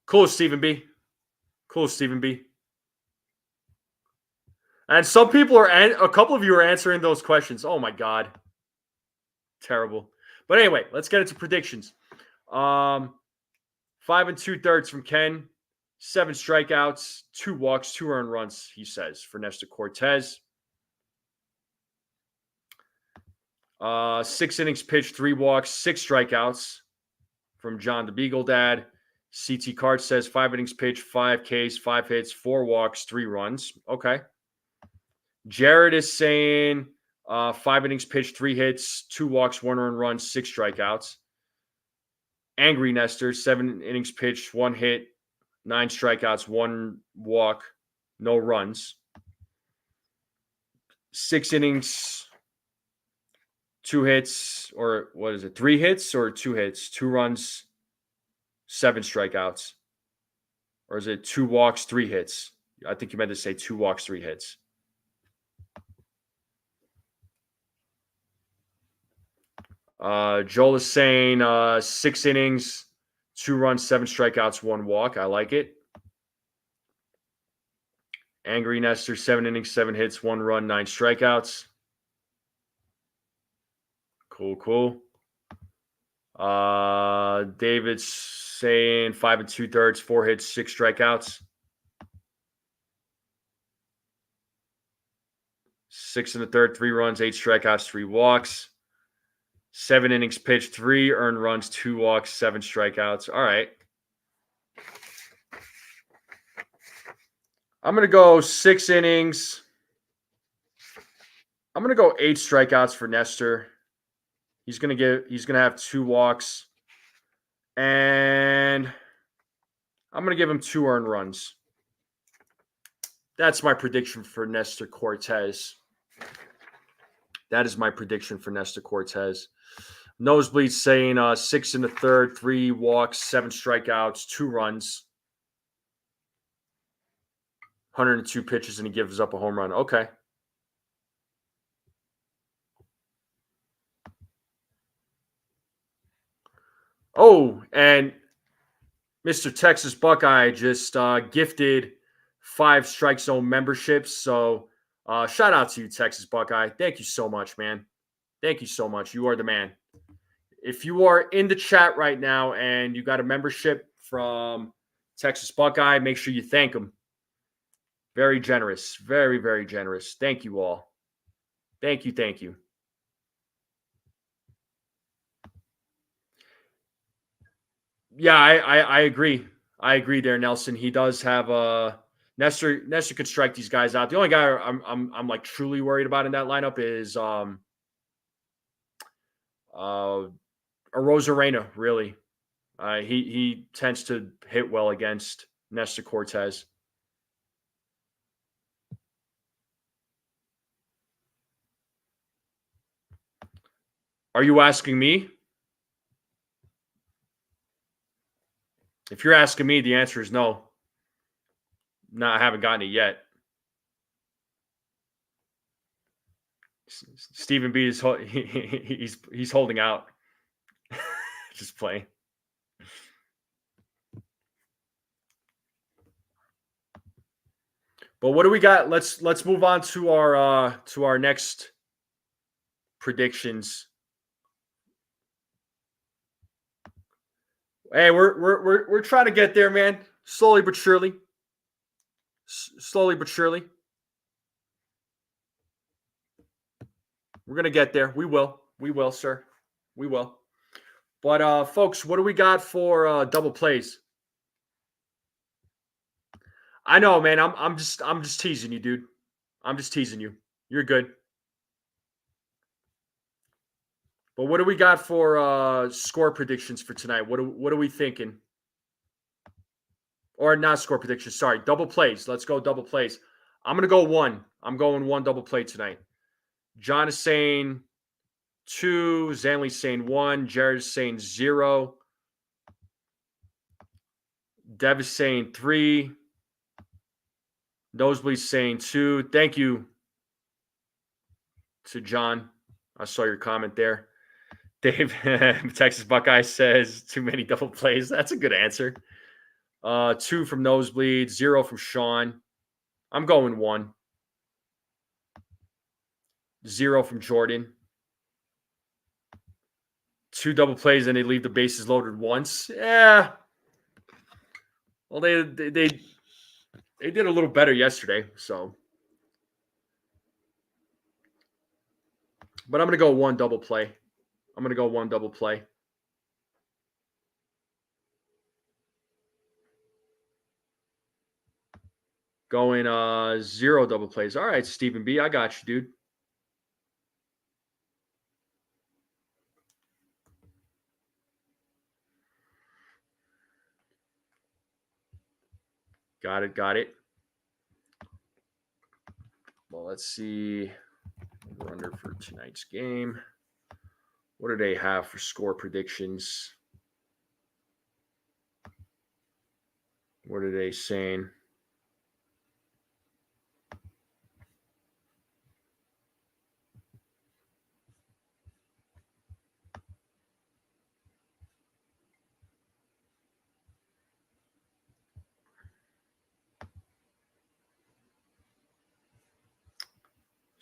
Cool, Stephen B. Cool, Stephen B. And some people a couple of you are answering those questions. Oh my God. Terrible. But anyway, let's get into predictions. 5 2/3 from Ken, 7 strikeouts, 2 walks, 2 earned runs, he says, for Nestor Cortez. 6 innings pitched, 3 walks, 6 strikeouts from John the Beagle Dad. CT Card says 5 innings pitched, 5 Ks, 5 hits, 4 walks, 3 runs. Okay. Jared is saying 5 innings pitched, 3 hits, 2 walks, 1 earned run, 6 strikeouts. Angry Nestor, 7 innings pitched, 1 hit, 9 strikeouts, 1 walk, no runs. 6 innings, 2 hits, or what is it? 3 hits or 2 hits? 2 runs, 7 strikeouts. Or is it 2 walks, 3 hits? I think you meant to say 2 walks, 3 hits. Joel is saying 6 innings, 2 runs, 7 strikeouts, 1 walk. I like it. Angry Nestor, 7 innings, 7 hits, 1 run, 9 strikeouts. Cool. David's saying 5 2/3, 4 hits, 6 strikeouts. 6 1/3, 3 runs, 8 strikeouts, 3 walks. 7 innings pitched, 3 earned runs, 2 walks, 7 strikeouts. All right. I'm going to go 6 innings. I'm going to go 8 strikeouts for Nestor. He's gonna have 2 walks, and I'm gonna give him 2 earned runs. That's my prediction for Nestor Cortez. That is my prediction for Nestor Cortez. Nosebleed saying 6 in the third, 3 walks, 7 strikeouts, 2 runs, 102 pitches, and he gives up a home run. Okay. Oh, and Mr. Texas Buckeye just gifted 5 Strike Zone memberships. So shout out to you, Texas Buckeye. Thank you so much, man. Thank you so much. You are the man. If you are in the chat right now and you got a membership from Texas Buckeye, make sure you thank them. Very generous. Very, very generous. Thank you all. Thank you. Thank you. Yeah, I agree. I agree there, Nelson. He does have Nestor could strike these guys out. The only guy I'm like truly worried about in that lineup is Arozarena, really. He tends to hit well against Nestor Cortez. Are you asking me? If you're asking me, the answer is no. No, I haven't gotten it yet. Stephen B is he's holding out. Just playing. But what do we got? Let's move on to our next predictions. Hey, we're trying to get there, man. Slowly but surely. Slowly but surely. We're gonna get there. We will. We will, sir. We will. But folks, what do we got for double plays? I know, man. I'm just teasing you, dude. I'm just teasing you. You're good. But what do we got for score predictions for tonight? What are we thinking? Or not score predictions, sorry. Double plays. Let's go double plays. I'm going to go 1. I'm going 1 double play tonight. John is saying 2. Zanley's saying 1. Jared is saying 0. Dev is saying 3. Nosebleed's saying 2. Thank you to John. I saw your comment there. Dave, Texas Buckeye says too many double plays. That's a good answer. 2 from Nosebleed, 0 from Sean. I'm going 1. 0 from Jordan. 2 double plays and they leave the bases loaded once. Yeah. Well, they did a little better yesterday, so. But I'm going to go 1 double play. I'm going to go 1 double play. Going 0 double plays. All right, Stephen B. I got you, dude. Got it. Well, let's see. We're under for tonight's game. What do they have for score predictions? What are they saying?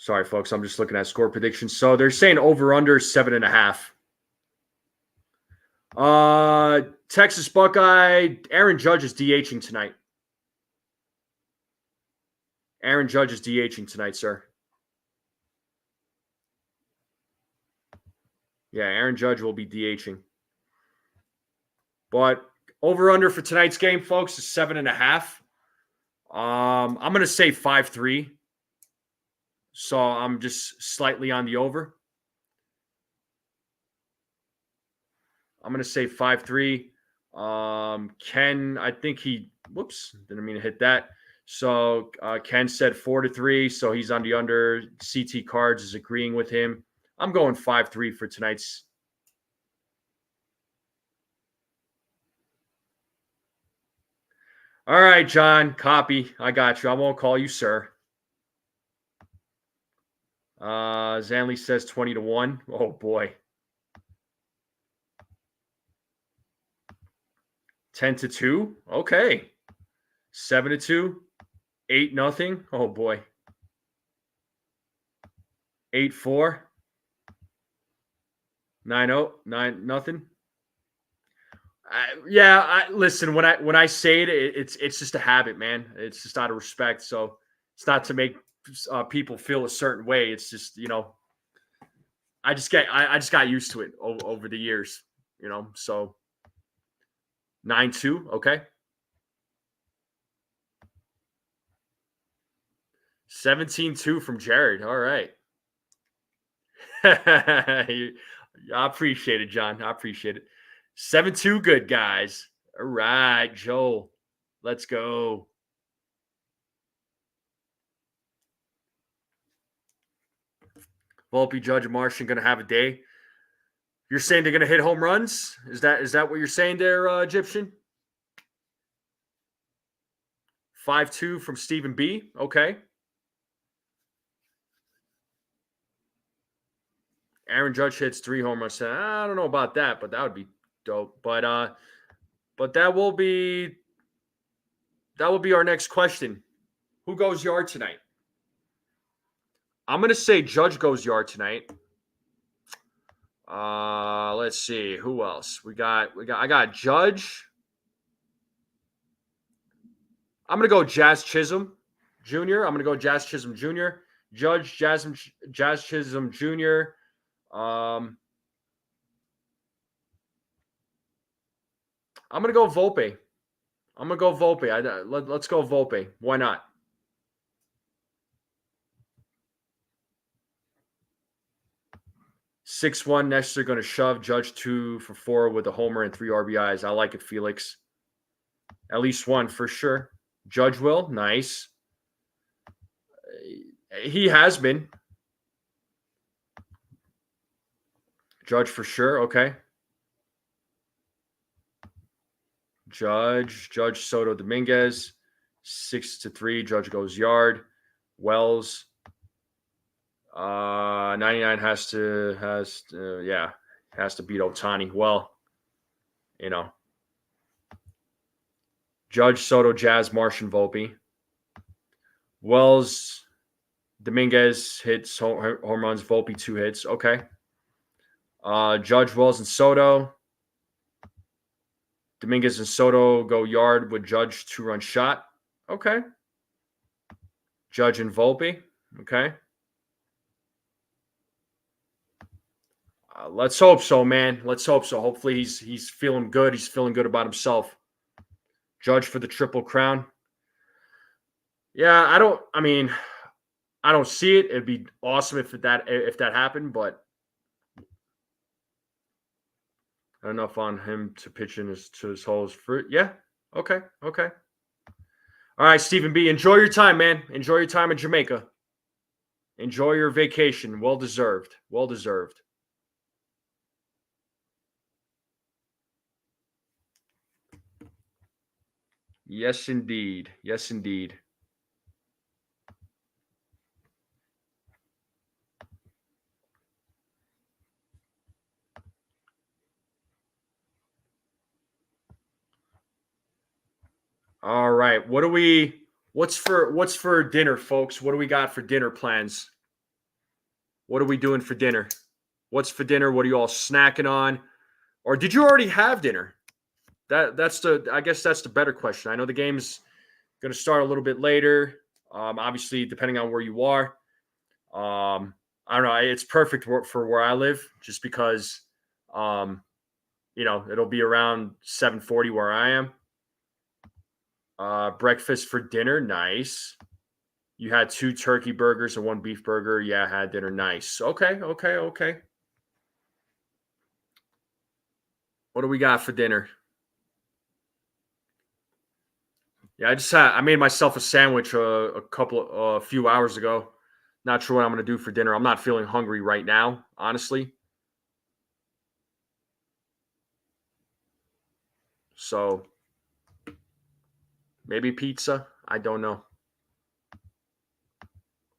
Sorry, folks. I'm just looking at score predictions. So they're saying over under 7.5. Texas Buckeye. Aaron Judge is DHing tonight. Aaron Judge is DHing tonight, sir. Yeah, Aaron Judge will be DHing. But over under for tonight's game, folks, is 7.5. I'm going to say 5-3. So I'm just slightly on the over. I'm going to say 5-3. Ken, I think whoops, didn't mean to hit that. So Ken said 4-3, so he's on the under. CT Cards is agreeing with him. I'm going 5-3 for tonight's. All right, John, copy. I got you. I won't call you sir. Zanley says 20-1. Oh, boy. 10-2. Okay. 7-2. 8-0. Oh, boy. 8-4. 9-0. 9-0. Listen. When I say it, it's just a habit, man. It's just out of respect. So it's not to make people feel a certain way. It's just I just got used to it over the years. So 9-2. Okay. 17-2 from Jared. All right. I appreciate it, John. I appreciate it. 7-2 good, guys. All right, Joel. Let's go. Volpe, Judge, and Martian going to have a day. You're saying they're going to hit home runs? Is that what you're saying there, Egyptian? 5-2 from Stephen B. Okay. Aaron Judge hits 3 home runs. I don't know about that, but that would be dope. But that will be our next question. Who goes yard tonight? I'm gonna say Judge goes yard tonight. Let's see who else we got. I got Judge. I'm gonna go Jazz Chisholm Jr. Jazz Chisholm Jr. I'm gonna go Volpe. Let's go Volpe. Why not? 6-1. Next, they're going to shove Judge 2 for 4 with a homer and 3 RBIs. I like it, Felix. At least one for sure. Judge will. Nice. He has been. Judge for sure. Okay. Judge Soto Dominguez. 6-3. Judge goes yard. Wells. 99 has to beat Ohtani. Well, Judge, Soto, Jazz, Martian, Volpe. Wells, Dominguez hits home runs. Volpe 2 hits. Okay. Judge, Wells, and Soto. Dominguez and Soto go yard with Judge 2-run shot. Okay. Judge and Volpe. Okay. Let's hope so, man. Let's hope so. Hopefully he's feeling good. He's feeling good about himself. Judge for the Triple Crown. Yeah, I don't see it. It'd be awesome if that happened, but I don't know if on him to pitch to his holes fruit. Yeah. Okay. All right, Stephen B. Enjoy your time, man. Enjoy your time in Jamaica. Enjoy your vacation. Well deserved. Yes, indeed. All right. What's for dinner, folks? What do we got for dinner plans? What are we doing for dinner? What's for dinner? What are you all snacking on? Or did you already have dinner? I guess that's the better question. I know the game's going to start a little bit later. Obviously, depending on where you are. I don't know. It's perfect for where I live, just because, it'll be around 7:40 where I am. Breakfast for dinner, nice. You had 2 turkey burgers and 1 beef burger. Yeah, I had dinner, nice. Okay. What What do we got for dinner? Yeah, I made myself a sandwich a few hours ago. Not sure what I'm going to do for dinner. I'm not feeling hungry right now, honestly. So maybe pizza. I don't know.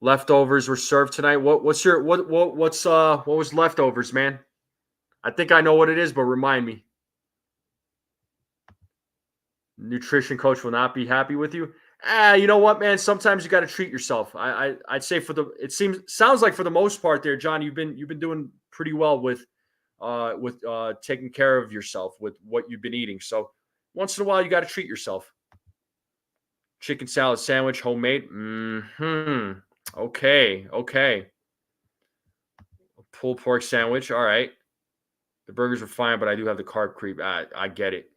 Leftovers were served tonight. What's your what was leftovers, man? I think I know what it is, but remind me. Nutrition coach will not be happy with you. You know what, man? Sometimes you got to treat yourself. I'd say sounds like for the most part there, John, you've been doing pretty well with taking care of yourself with what you've been eating. So once in a while, you got to treat yourself. Chicken salad sandwich, homemade. Okay. Pulled pork sandwich. All right. The burgers are fine, but I do have the carb creep. I get it.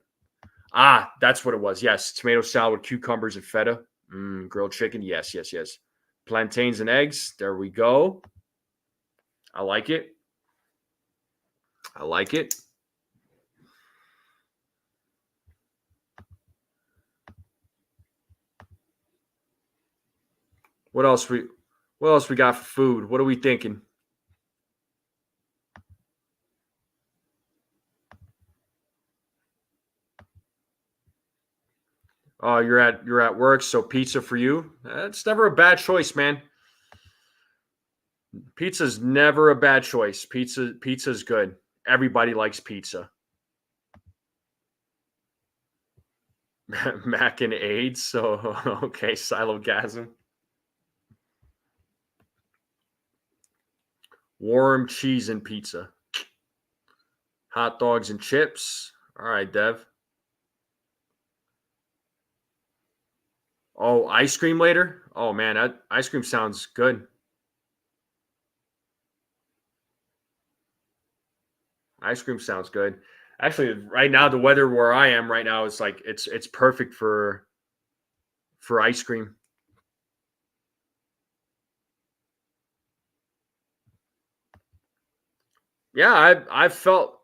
That's what it was. Yes, tomato salad with cucumbers and feta. Grilled chicken. Yes. Plantains and eggs. There we go. I like it. What else we got for food? What are we thinking? Oh, you're at work, so pizza for you. It's never a bad choice, man. Pizza's never a bad choice. Pizza's good. Everybody likes pizza. Mac and AIDS. So okay, silogasm. Warm cheese and pizza. Hot dogs and chips. All right, Dev. Oh, ice cream later? Oh man, that ice cream sounds good. Ice cream sounds good. Actually, right now the weather where I am right now is like it's perfect for ice cream. Yeah, I've felt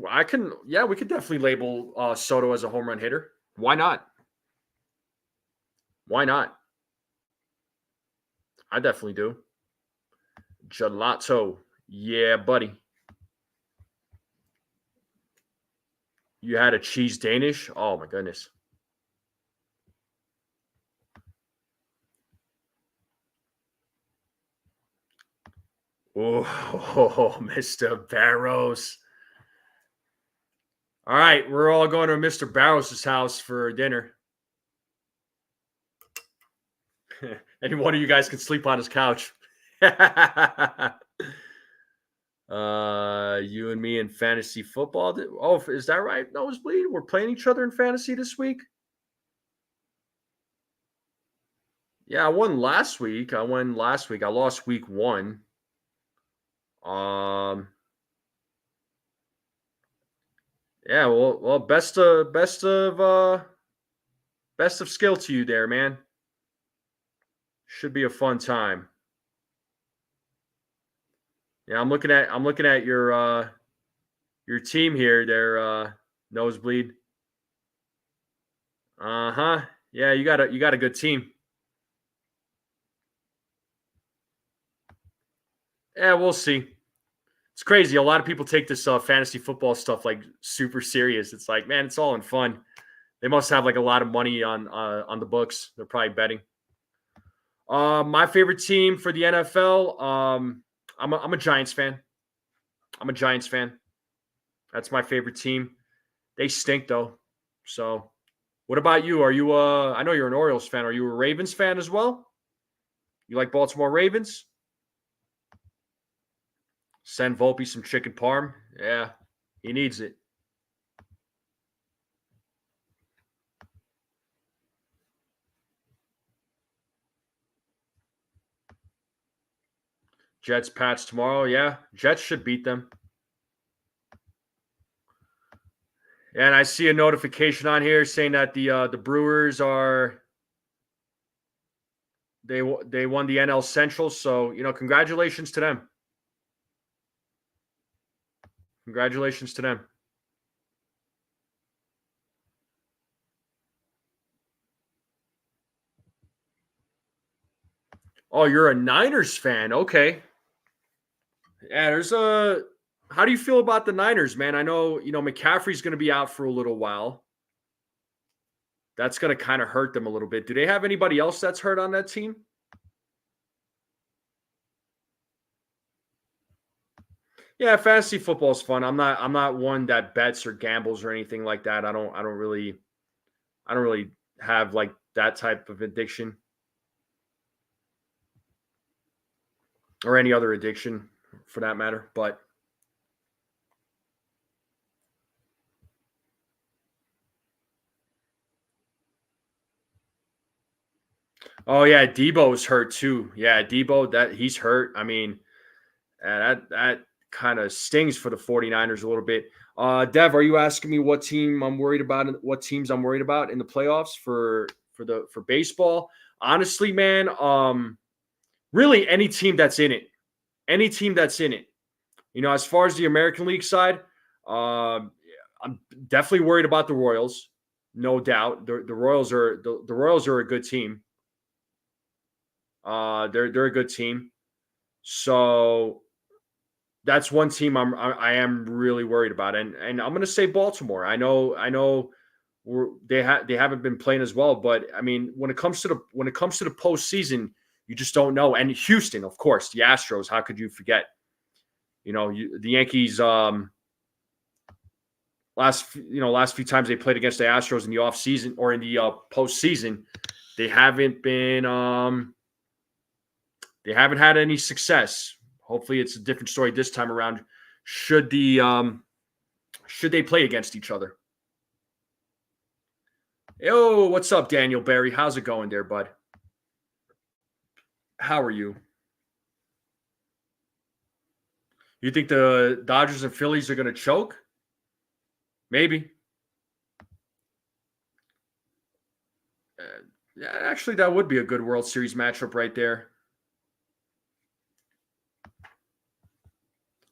I can yeah, we could definitely label Soto as a home run hitter. Why not? Why not? I definitely do. Gelato. Yeah, buddy. You had a cheese Danish? Oh my goodness. Oh, Mr. Barrows. All right, we're all going to Mr. Barrows' house for dinner. Any one of you guys can sleep on his couch. You and me in fantasy football. Oh, is that right? Nosebleed. We're playing each other in fantasy this week. Yeah, I won last week. I lost week one. Um. Yeah. Well. Best of skill to you there, man. Should be a fun time. Yeah, I'm looking at your team here. Their nosebleed. Uh-huh. Yeah, you got a good team. Yeah, we'll see. It's crazy. A lot of people take this fantasy football stuff like super serious. It's like, man, it's all in fun. They must have like a lot of money on the books. They're probably betting. My favorite team for the NFL. I'm a Giants fan. I'm a Giants fan. That's my favorite team. They stink though. So, what about you? Are you? I know you're an Orioles fan. Are you a Ravens fan as well? You like Baltimore Ravens? Send Volpe some chicken parm. Yeah, he needs it. Jets Pats tomorrow. Yeah, Jets should beat them. And I see a notification on here saying that the Brewers they won the NL Central. So congratulations to them. Congratulations to them. Oh, you're a Niners fan. Okay. Yeah, there's a. How do you feel about the Niners, man? I know, McCaffrey's going to be out for a little while. That's going to kind of hurt them a little bit. Do they have anybody else that's hurt on that team? Yeah, fantasy football is fun. I'm not one that bets or gambles or anything like that. I don't really have like that type of addiction or any other addiction for that matter. But oh yeah, Debo's hurt too. Yeah, Debo, that he's hurt. I mean, that kind of stings for the 49ers a little bit. Dev, are you asking me what team I'm worried about? What teams I'm worried about in the playoffs for baseball? Honestly, man, really any team that's in it, any team that's in it. As far as the American League side, I'm definitely worried about the Royals, no doubt. The Royals are the Royals are a good team. They're a good team. So that's one team I am really worried about, and I'm going to say Baltimore. I know they haven't been playing as well, but I mean when it comes to the postseason, you just don't know. And Houston, of course, the Astros. How could you forget? The Yankees. Last few times they played against the Astros in the off season or in the postseason, they haven't had any success. Hopefully, it's a different story this time around. Should they play against each other? Yo, what's up, Daniel Barry? How's it going there, bud? How are you? You think the Dodgers and Phillies are going to choke? Maybe. Yeah, actually, that would be a good World Series matchup right there.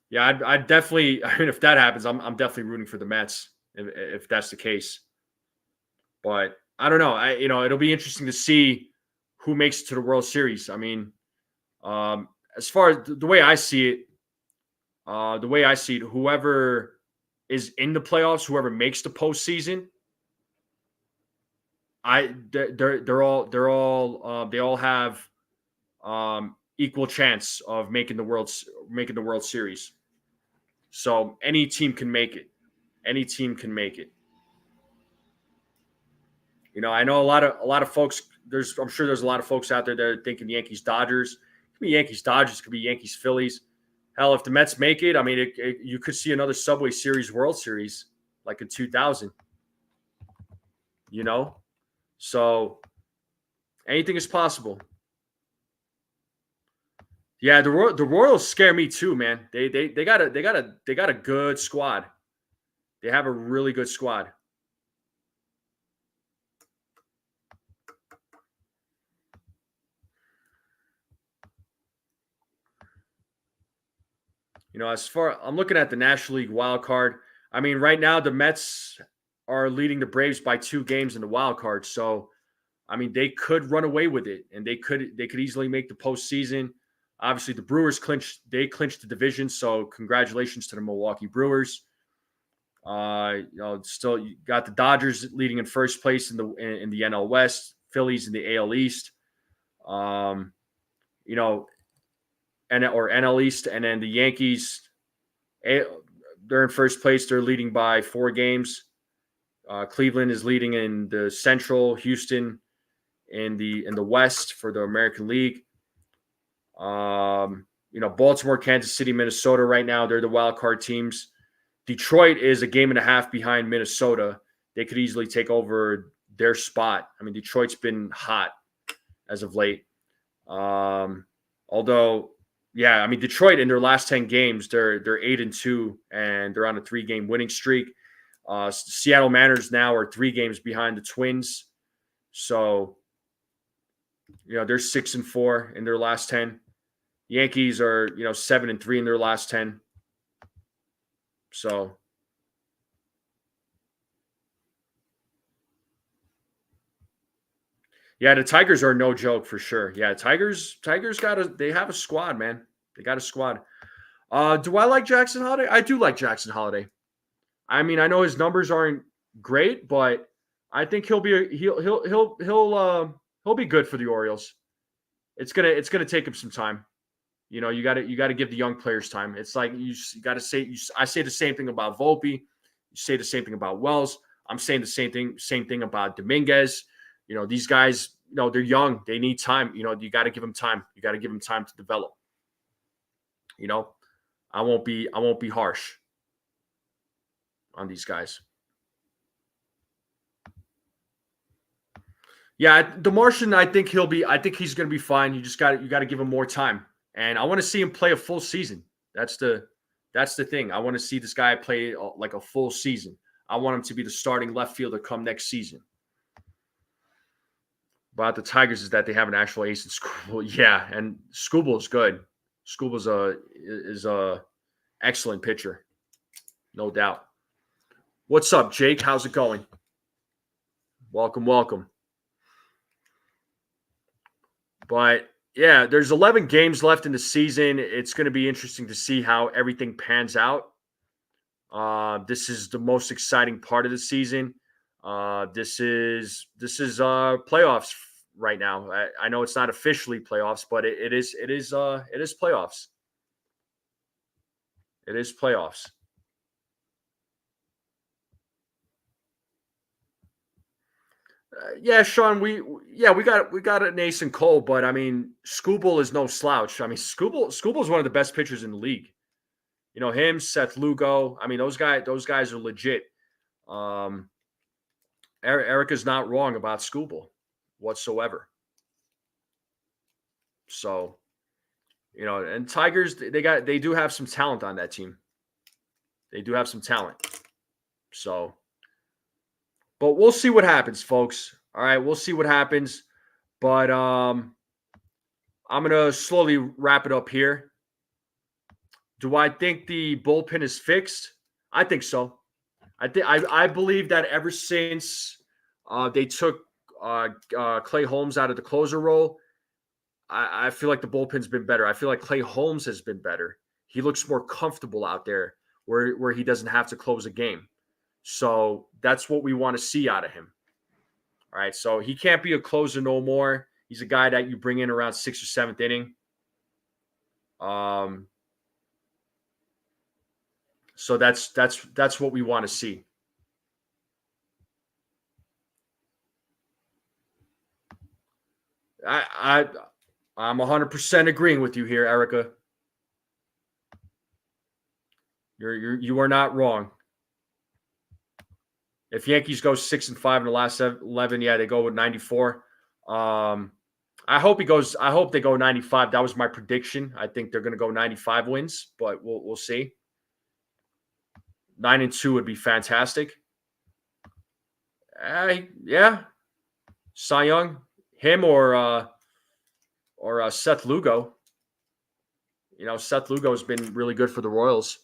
Yeah, I'd definitely. I mean, if that happens, I'm definitely rooting for the Mets if that's the case. But I don't know. It'll be interesting to see who makes it to the World Series. I mean, as far as the way I see it, whoever is in the playoffs, whoever makes the postseason, they all have equal chance of making the World Series. So any team can make it. Any team can make it. I know a lot of folks. I'm sure there's a lot of folks out there that are thinking Yankees Dodgers. It could be Yankees Dodgers. It could be Yankees Phillies. Hell, if the Mets make it, I mean, you could see another Subway Series World Series like in 2000. You know, so anything is possible. Yeah, the Royals scare me too, man. They got a good squad. They have a really good squad. As far I'm looking at the National League wild card. I mean, right now the Mets are leading the Braves by 2 games in the wild card. So, I mean, they could run away with it, and they could easily make the postseason. Obviously, the Brewers clinched the division. So, congratulations to the Milwaukee Brewers. Still you got the Dodgers leading in first place in the NL West, Phillies in the AL East. Um, you know, or NL East, and then the Yankees. They're in first place. They're leading by 4 games. Cleveland is leading in the Central. Houston in the West for the American League. Baltimore, Kansas City, Minnesota. Right now, they're the wild card teams. Detroit is a game and a half behind Minnesota. They could easily take over their spot. I mean, Detroit's been hot as of late. Although, yeah, I mean, Detroit in their last 10 games, they're 8-2, and they're on a 3-game winning streak. Seattle Mariners now are 3 games behind the Twins. So, they're 6-4 in their last 10. Yankees are, 7-3 in their last 10. So, yeah, the Tigers are no joke for sure. Yeah, Tigers they have a squad, man. They got a squad. Do I like Jackson Holiday? I do like Jackson Holiday. I mean, I know his numbers aren't great, but I think he'll be good for the Orioles. It's gonna take him some time. You got to give the young players time. It's like you got to say. I say the same thing about Volpe. You say the same thing about Wells. I'm saying the same thing about Dominguez. These guys. They're young. They need time. You got to give them time. You got to give them time to develop. I won't be harsh on these guys. Yeah, the Martian. I think he's going to be fine. You got to give him more time. And I want to see him play a full season. That's the thing. I want to see this guy play like a full season. I want him to be the starting left fielder come next season. But the Tigers is that they have an actual ace in Skubal. Yeah, and Skubal is good. Skubal's a excellent pitcher, no doubt. What's up, Jake? How's it going? Welcome. But yeah, there's 11 games left in the season. It's going to be interesting to see how everything pans out. This is the most exciting part of the season. This is playoffs right now. I know it's not officially playoffs, but it is playoffs. It is playoffs. Yeah, Sean, we got an ace in Cole, but I mean, Skubal is no slouch. I mean, Skubal is one of the best pitchers in the league. Him, Seth Lugo. I mean, those guys are legit. Erica's not wrong about Skubal whatsoever. So, and Tigers, they do have some talent on that team. They do have some talent. So, but we'll see what happens, folks. All right, we'll see what happens. But I'm gonna slowly wrap it up here. Do I think the bullpen is fixed? I think so. I believe that ever since they took Clay Holmes out of the closer role, I feel like the bullpen's been better. I feel like Clay Holmes has been better. He looks more comfortable out there where he doesn't have to close a game. So that's what we want to see out of him. All right. So he can't be a closer no more. He's a guy that you bring in around 6th or 7th inning. So that's what we want to see. I'm 100% agreeing with you here, Erica. You are not wrong. If Yankees go 6-5 in the last 11, yeah, they go with 94. I hope they go 95. That was my prediction. I think they're going to go 95 wins, but we'll see. 9-2 would be fantastic. Yeah, Cy Young, him or Seth Lugo. Seth Lugo has been really good for the Royals.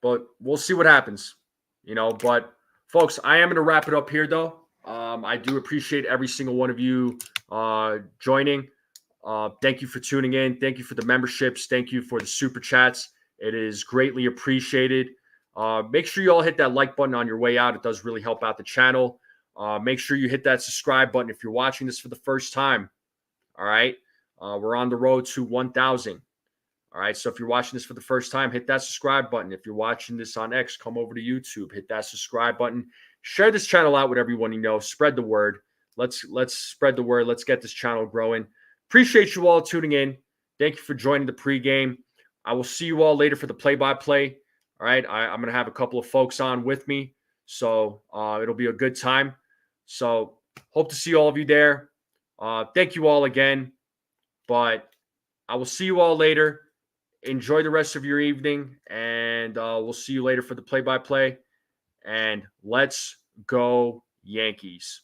But we'll see what happens. But folks, I am going to wrap it up here, though. I do appreciate every single one of you joining. Thank you for tuning in. Thank you for the memberships. Thank you for the super chats. It is greatly appreciated. Make sure you all hit that like button on your way out. It does really help out the channel. Make sure you hit that subscribe button if you're watching this for the first time. All right. We're on the road to 1,000. All right. So if you're watching this for the first time, hit that subscribe button. If you're watching this on X, come over to YouTube, hit that subscribe button. Share this channel out with everyone you know. Spread the word. Let's spread the word. Let's get this channel growing. Appreciate you all tuning in. Thank you for joining the pregame. I will see you all later for the play-by-play. All right. I'm going to have a couple of folks on with me. So it'll be a good time. So hope to see all of you there. Thank you all again. But I will see you all later. Enjoy the rest of your evening. And we'll see you later for the play-by-play. And let's go Yankees.